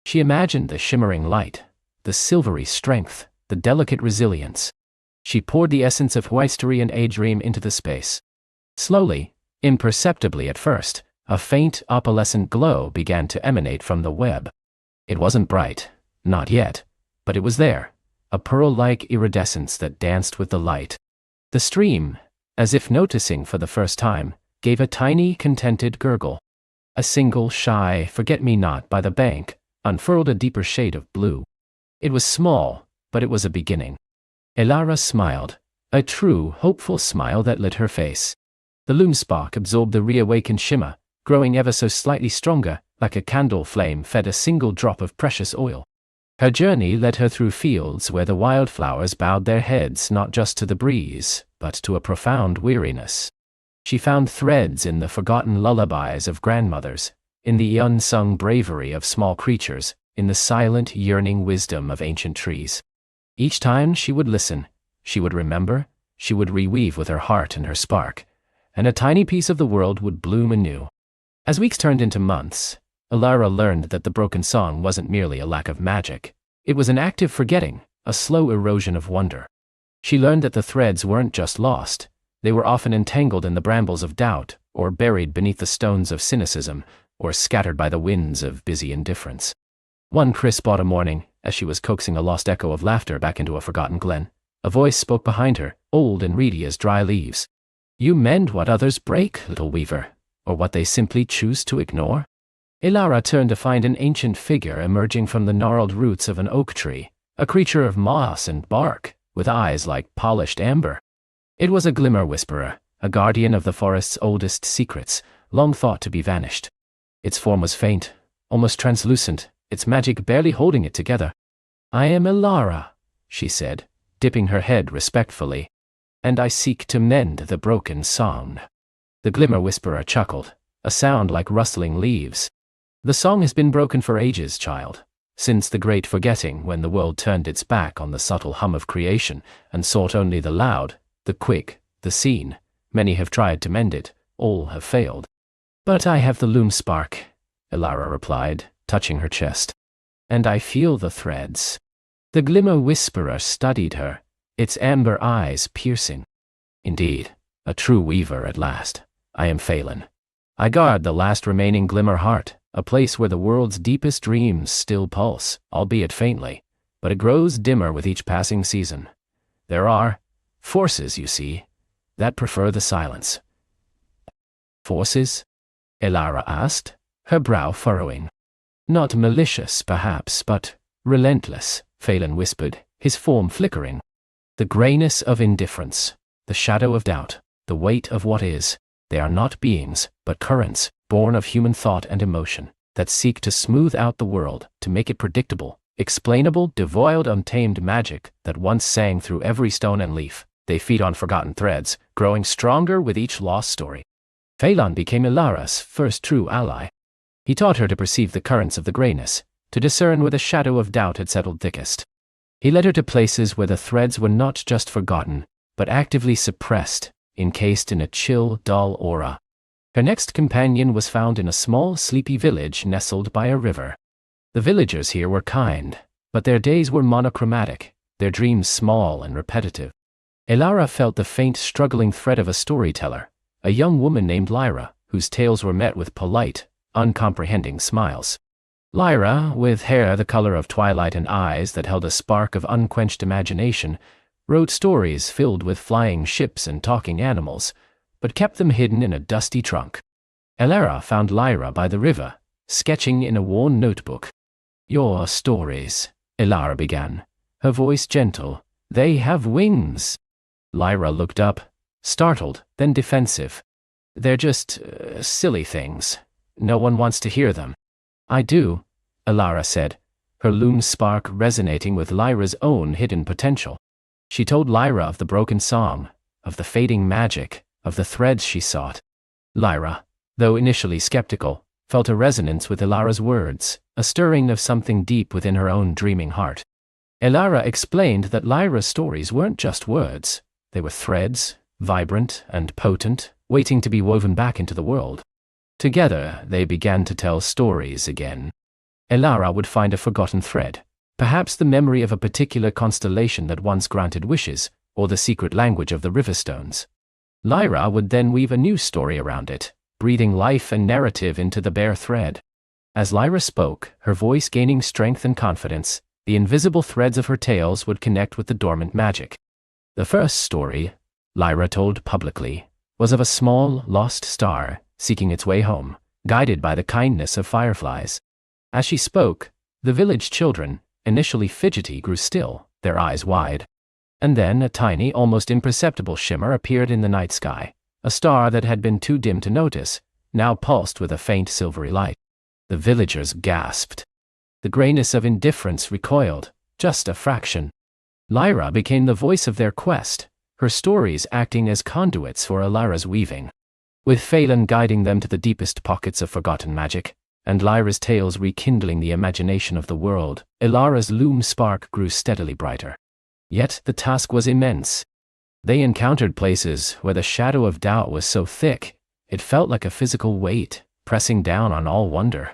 She imagined the shimmering light, the silvery strength, the delicate resilience. She poured the essence of history and a dream into the space. Slowly, imperceptibly at first, a faint opalescent glow began to emanate from the web. It wasn't bright, not yet, but it was there, a pearl-like iridescence that danced with the light. The stream, as if noticing for the first time, gave a tiny, contented gurgle. A single, shy forget-me-not by the bank unfurled a deeper shade of blue. It was small, but it was a beginning. Elara smiled, a true, hopeful smile that lit her face. The loom spark absorbed the reawakened shimmer, growing ever so slightly stronger, like a candle flame fed a single drop of precious oil. Her journey led her through fields where the wildflowers bowed their heads not just to the breeze, but to a profound weariness. She found threads in the forgotten lullabies of grandmothers, in the unsung bravery of small creatures, in the silent, yearning wisdom of ancient trees. Each time she would listen, she would remember, she would reweave with her heart and her spark, and a tiny piece of the world would bloom anew. As weeks turned into months, Elara learned that the broken song wasn't merely a lack of magic. It was an active forgetting, a slow erosion of wonder. She learned that the threads weren't just lost. They were often entangled in the brambles of doubt, or buried beneath the stones of cynicism, or scattered by the winds of busy indifference. One crisp autumn morning, as she was coaxing a lost echo of laughter back into a forgotten glen, a voice spoke behind her, old and reedy as dry leaves. "You mend what others break, little weaver, or what they simply choose to ignore?" Elara turned to find an ancient figure emerging from the gnarled roots of an oak tree, a creature of moss and bark, with eyes like polished amber. It was a glimmer whisperer, a guardian of the forest's oldest secrets, long thought to be vanished. Its form was faint, almost translucent, its magic barely holding it together. "I am Elara," she said, dipping her head respectfully, "and I seek to mend the broken song." The glimmer whisperer chuckled, a sound like rustling leaves. "The song has been broken for ages, child, since the great forgetting when the world turned its back on the subtle hum of creation and sought only the loud, the quick, the seen. Many have tried to mend it, all have failed. But I have the loom spark," Elara replied, touching her chest. "And I feel the threads." The glimmer whisperer studied her, its amber eyes piercing. "Indeed, a true weaver at last. I am Phelan. I guard the last remaining glimmer heart, a place where the world's deepest dreams still pulse, albeit faintly, but it grows dimmer with each passing season. There are forces, you see, that prefer the silence." "Forces?" Elara asked, her brow furrowing. "Not malicious, perhaps, but relentless," Phelan whispered, his form flickering. "The grayness of indifference, the shadow of doubt, the weight of what is. They are not beings, but currents, born of human thought and emotion, that seek to smooth out the world, to make it predictable, explainable, devoid of untamed magic that once sang through every stone and leaf. They feed on forgotten threads, growing stronger with each lost story." Phelan became Elara's first true ally. He taught her to perceive the currents of the grayness, to discern where the shadow of doubt had settled thickest. He led her to places where the threads were not just forgotten, but actively suppressed, encased in a chill, dull aura. Her next companion was found in a small, sleepy village nestled by a river. The villagers here were kind, but their days were monochromatic, their dreams small and repetitive. Elara felt the faint, struggling thread of a storyteller, a young woman named Lyra, whose tales were met with polite, uncomprehending smiles. Lyra, with hair the color of twilight and eyes that held a spark of unquenched imagination, wrote stories filled with flying ships and talking animals, but kept them hidden in a dusty trunk. Elara found Lyra by the river, sketching in a worn notebook. "Your stories," Elara began, her voice gentle. "They have wings." Lyra looked up, startled, then defensive. "They're just silly things. No one wants to hear them." "I do," Elara said, her loom spark resonating with Lyra's own hidden potential. She told Lyra of the broken song, of the fading magic, of the threads she sought. Lyra, though initially skeptical, felt a resonance with Elara's words, a stirring of something deep within her own dreaming heart. Elara explained that Lyra's stories weren't just words. They were threads, vibrant and potent, waiting to be woven back into the world. Together, they began to tell stories again. Elara would find a forgotten thread, perhaps the memory of a particular constellation that once granted wishes, or the secret language of the Riverstones. Lyra would then weave a new story around it, breathing life and narrative into the bare thread. As Lyra spoke, her voice gaining strength and confidence, the invisible threads of her tales would connect with the dormant magic. The first story, Lyra told publicly, was of a small, lost star seeking its way home, guided by the kindness of fireflies. As she spoke, the village children, initially fidgety, grew still, their eyes wide. And then a tiny, almost imperceptible shimmer appeared in the night sky. A star that had been too dim to notice, now pulsed with a faint silvery light. The villagers gasped. The grayness of indifference recoiled, just a fraction. Lyra became the voice of their quest, her stories acting as conduits for Elara's weaving. With Phelan guiding them to the deepest pockets of forgotten magic, and Lyra's tales rekindling the imagination of the world, Elara's loom spark grew steadily brighter. Yet the task was immense. They encountered places where the shadow of doubt was so thick, it felt like a physical weight, pressing down on all wonder.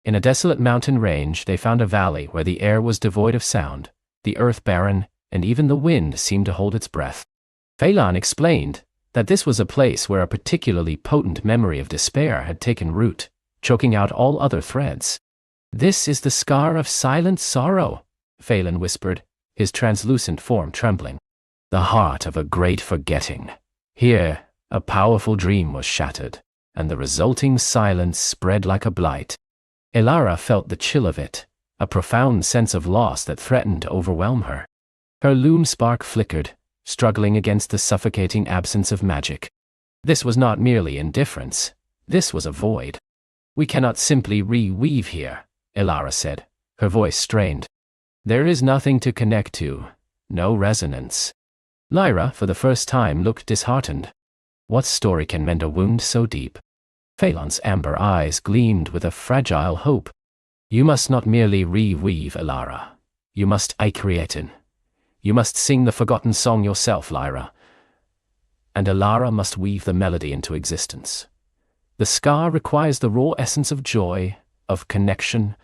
In a desolate mountain range, they found a valley where the air was devoid of sound, the earth barren, and even the wind seemed to hold its breath. Phelan explained that this was a place where a particularly potent memory of despair had taken root, choking out all other threads. "This is the scar of silent sorrow," Phelan whispered, his translucent form trembling. "The heart of a great forgetting. Here, a powerful dream was shattered, and the resulting silence spread like a blight." Elara felt the chill of it, a profound sense of loss that threatened to overwhelm her. Her loom spark flickered, struggling against the suffocating absence of magic. This was not merely indifference, this was a void. "We cannot simply re-weave here," Elara said, her voice strained. "There is nothing to connect to, no resonance." Lyra, for the first time, looked disheartened. What story can mend a wound so deep? Phelan's amber eyes gleamed with a fragile hope. "You must not merely re-weave, Elara. You must create it. You must sing the forgotten song yourself, Lyra. And Elara must weave the melody into existence. The scar requires the raw essence of joy, of connection,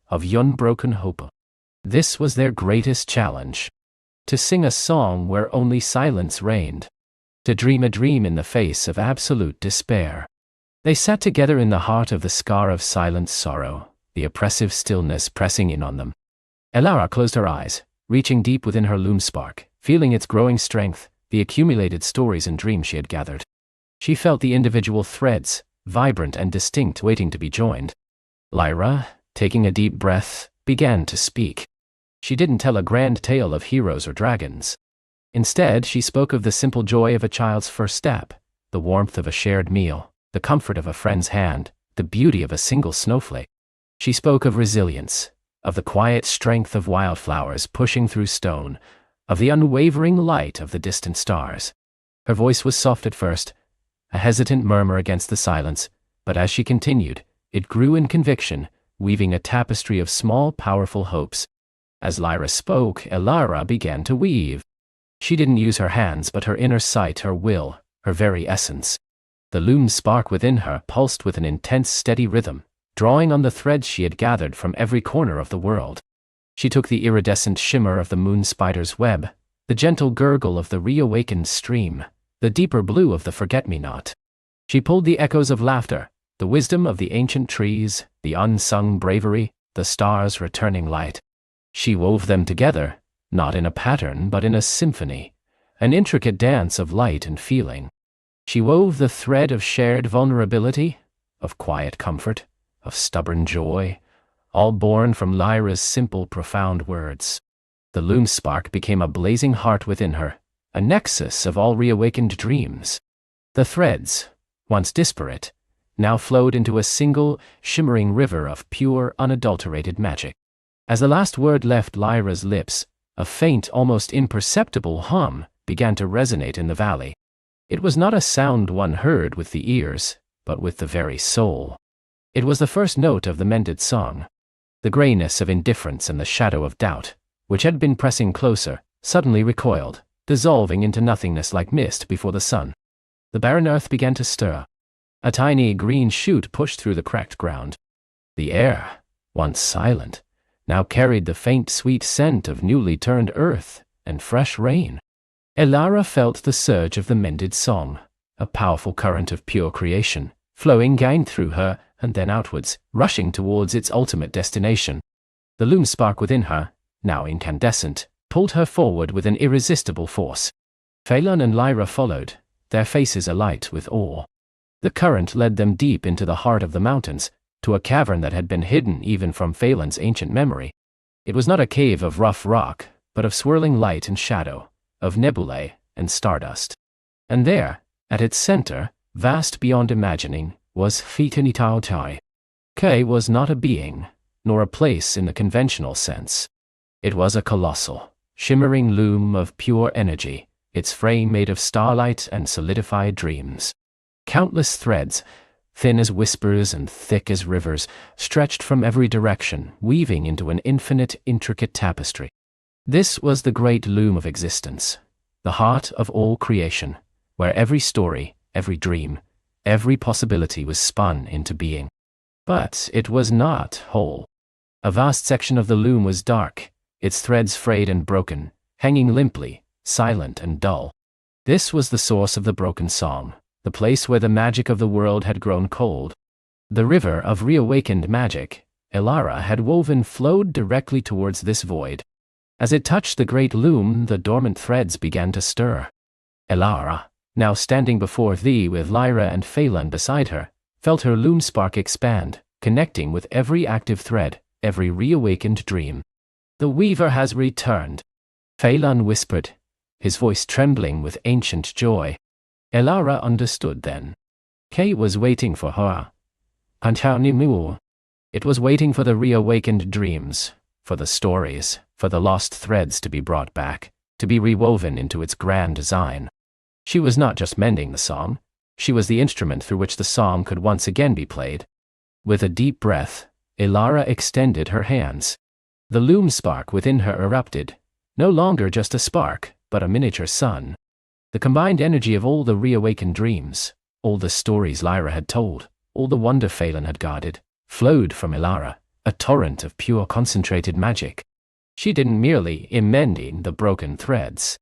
of unbroken hope." This was their greatest challenge. To sing a song where only silence reigned. To dream a dream in the face of absolute despair. They sat together in the heart of the scar of silent sorrow, the oppressive stillness pressing in on them. Elara closed her eyes, reaching deep within her loom spark, feeling its growing strength, the accumulated stories and dreams she had gathered. She felt the individual threads, vibrant and distinct, waiting to be joined. Lyra, taking a deep breath, began to speak. She didn't tell a grand tale of heroes or dragons. Instead, she spoke of the simple joy of a child's first step, the warmth of a shared meal, the comfort of a friend's hand, the beauty of a single snowflake. She spoke of resilience, of the quiet strength of wildflowers pushing through stone, of the unwavering light of the distant stars. Her voice was soft at first, a hesitant murmur against the silence, but as she continued, it grew in conviction, weaving a tapestry of small, powerful hopes. As Lyra spoke, Elara began to weave. She didn't use her hands but her inner sight, her will, her very essence. The loom spark within her pulsed with an intense, steady rhythm, drawing on the threads she had gathered from every corner of the world. She took the iridescent shimmer of the moon spider's web, the gentle gurgle of the reawakened stream, the deeper blue of the forget-me-not. She pulled the echoes of laughter, the wisdom of the ancient trees, the unsung bravery, the stars' returning light. She wove them together, not in a pattern but in a symphony, an intricate dance of light and feeling. She wove the thread of shared vulnerability, of quiet comfort, of stubborn joy, all born from Lyra's simple, profound words. The loom spark became a blazing heart within her, a nexus of all reawakened dreams. The threads, once disparate, now flowed into a single, shimmering river of pure, unadulterated magic. As the last word left Lyra's lips, a faint, almost imperceptible hum began to resonate in the valley. It was not a sound one heard with the ears, but with the very soul. It was the first note of the mended song. The grayness of indifference and the shadow of doubt, which had been pressing closer, suddenly recoiled, dissolving into nothingness like mist before the sun. The barren earth began to stir. A tiny green shoot pushed through the cracked ground. The air, once silent, now carried the faint, sweet scent of newly turned earth and fresh rain. Elara felt the surge of the mended song, a powerful current of pure creation, flowing gain through her and then outwards, rushing towards its ultimate destination. The loom spark within her, now incandescent, pulled her forward with an irresistible force. Phelan and Lyra followed, their faces alight with awe. The current led them deep into the heart of the mountains, to a cavern that had been hidden even from Phelan's ancient memory. It was not a cave of rough rock, but of swirling light and shadow, of nebulae and stardust. And there, at its center, vast beyond imagining, was Fitanitautai. K was not a being, nor a place in the conventional sense. It was a colossal, shimmering loom of pure energy, its frame made of starlight and solidified dreams. Countless threads, thin as whispers and thick as rivers, stretched from every direction, weaving into an infinite, intricate tapestry. This was the great loom of existence, the heart of all creation, where every story, every dream, every possibility was spun into being. But it was not whole. A vast section of the loom was dark, its threads frayed and broken, hanging limply, silent and dull. This was the source of the broken song, the place where the magic of the world had grown cold. The river of reawakened magic, Elara had woven, flowed directly towards this void. As it touched the great loom, the dormant threads began to stir. Elara, now standing before thee with Lyra and Phelan beside her, felt her loom spark expand, connecting with every active thread, every reawakened dream. The weaver has returned, Phelan whispered, his voice trembling with ancient joy. Elara understood then. Kay was waiting for her. It was waiting for the reawakened dreams, for the stories, for the lost threads to be brought back, to be rewoven into its grand design. She was not just mending the song, she was the instrument through which the song could once again be played. With a deep breath, Elara extended her hands. The loom spark within her erupted, no longer just a spark, but a miniature sun. The combined energy of all the reawakened dreams, all the stories Lyra had told, all the wonder Phelan had guarded, flowed from Elara, a torrent of pure concentrated magic. She didn't merely mend the broken threads.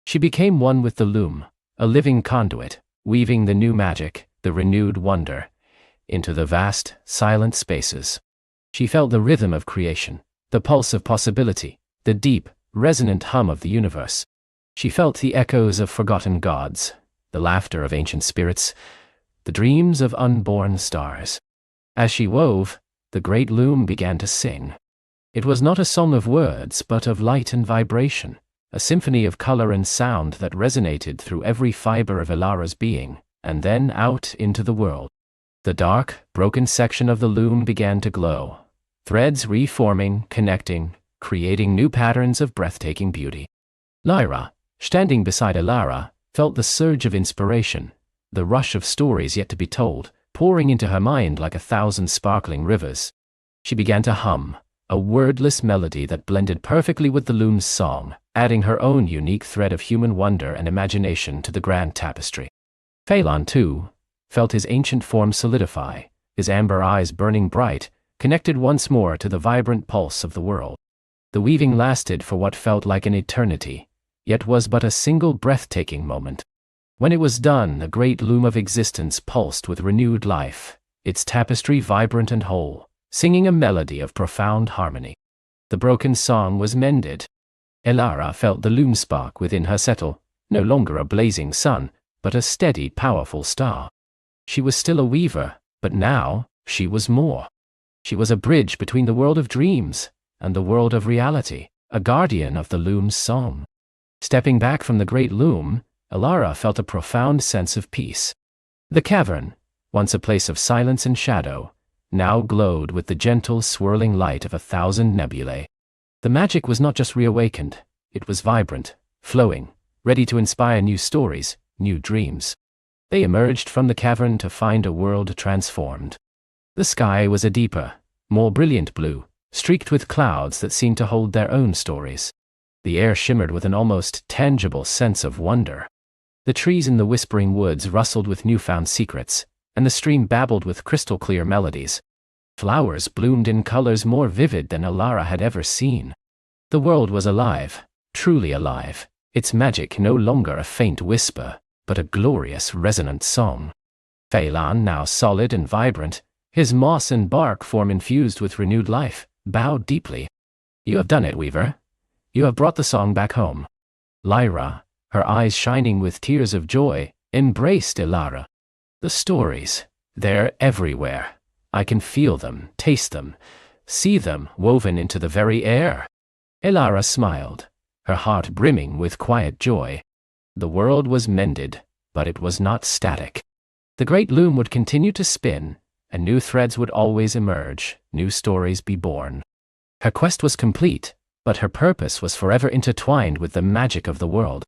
She became one with the loom, a living conduit, weaving the new magic, the renewed wonder, into the vast, silent spaces. She felt the rhythm of creation, the pulse of possibility, the deep, resonant hum of the universe. She felt the echoes of forgotten gods, the laughter of ancient spirits, the dreams of unborn stars. As she wove, the great loom began to sing. It was not a song of words, but of light and vibration, a symphony of color and sound that resonated through every fiber of Elara's being, and then out into the world. The dark, broken section of the loom began to glow, threads reforming, connecting, creating new patterns of breathtaking beauty. Lyra, standing beside Elara, felt the surge of inspiration, the rush of stories yet to be told, pouring into her mind like 1,000 sparkling rivers. She began to hum, a wordless melody that blended perfectly with the loom's song, adding her own unique thread of human wonder and imagination to the grand tapestry. Phelan, too, felt his ancient form solidify, his amber eyes burning bright, connected once more to the vibrant pulse of the world. The weaving lasted for what felt like an eternity, yet was but a single breathtaking moment. When it was done, the great loom of existence pulsed with renewed life, its tapestry vibrant and whole, singing a melody of profound harmony. The broken song was mended. Elara felt the loom spark within her settle, no longer a blazing sun, but a steady, powerful star. She was still a weaver, but now she was more. She was a bridge between the world of dreams and the world of reality, a guardian of the loom's song. Stepping back from the great loom, Elara felt a profound sense of peace. The cavern, once a place of silence and shadow, now glowed with the gentle, swirling light of 1,000 nebulae. The magic was not just reawakened, it was vibrant, flowing, ready to inspire new stories, new dreams. They emerged from the cavern to find a world transformed. The sky was a deeper, more brilliant blue, streaked with clouds that seemed to hold their own stories. The air shimmered with an almost tangible sense of wonder. The trees in the whispering woods rustled with newfound secrets, and the stream babbled with crystal-clear melodies. Flowers bloomed in colors more vivid than Elara had ever seen. The world was alive, truly alive, its magic no longer a faint whisper, but a glorious resonant song. Phelan, now solid and vibrant, his moss and bark form infused with renewed life, bowed deeply. "You have done it, Weaver. You have brought the song back home." Lyra, her eyes shining with tears of joy, embraced Elara. "The stories, they're everywhere. I can feel them, taste them, see them woven into the very air." Elara smiled, her heart brimming with quiet joy. The world was mended, but it was not static. The great loom would continue to spin, and new threads would always emerge, new stories be born. Her quest was complete, but her purpose was forever intertwined with the magic of the world.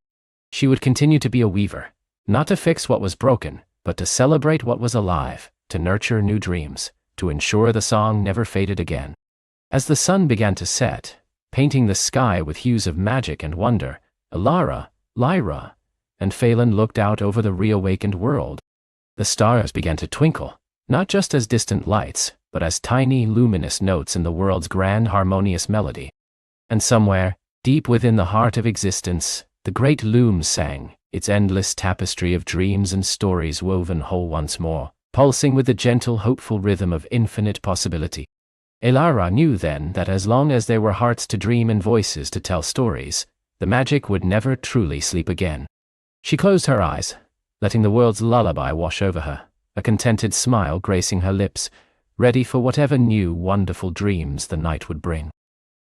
She would continue to be a weaver, not to fix what was broken, but to celebrate what was alive, to nurture new dreams, to ensure the song never faded again. As the sun began to set, painting the sky with hues of magic and wonder, Elara, Lyra, and Phelan looked out over the reawakened world. The stars began to twinkle, not just as distant lights, but as tiny, luminous notes in the world's grand harmonious melody. And somewhere, deep within the heart of existence, the great loom sang, its endless tapestry of dreams and stories woven whole once more, pulsing with the gentle, hopeful rhythm of infinite possibility. Elara knew then that as long as there were hearts to dream and voices to tell stories, the magic would never truly sleep again. She closed her eyes, letting the world's lullaby wash over her, a contented smile gracing her lips, ready for whatever new, wonderful dreams the night would bring.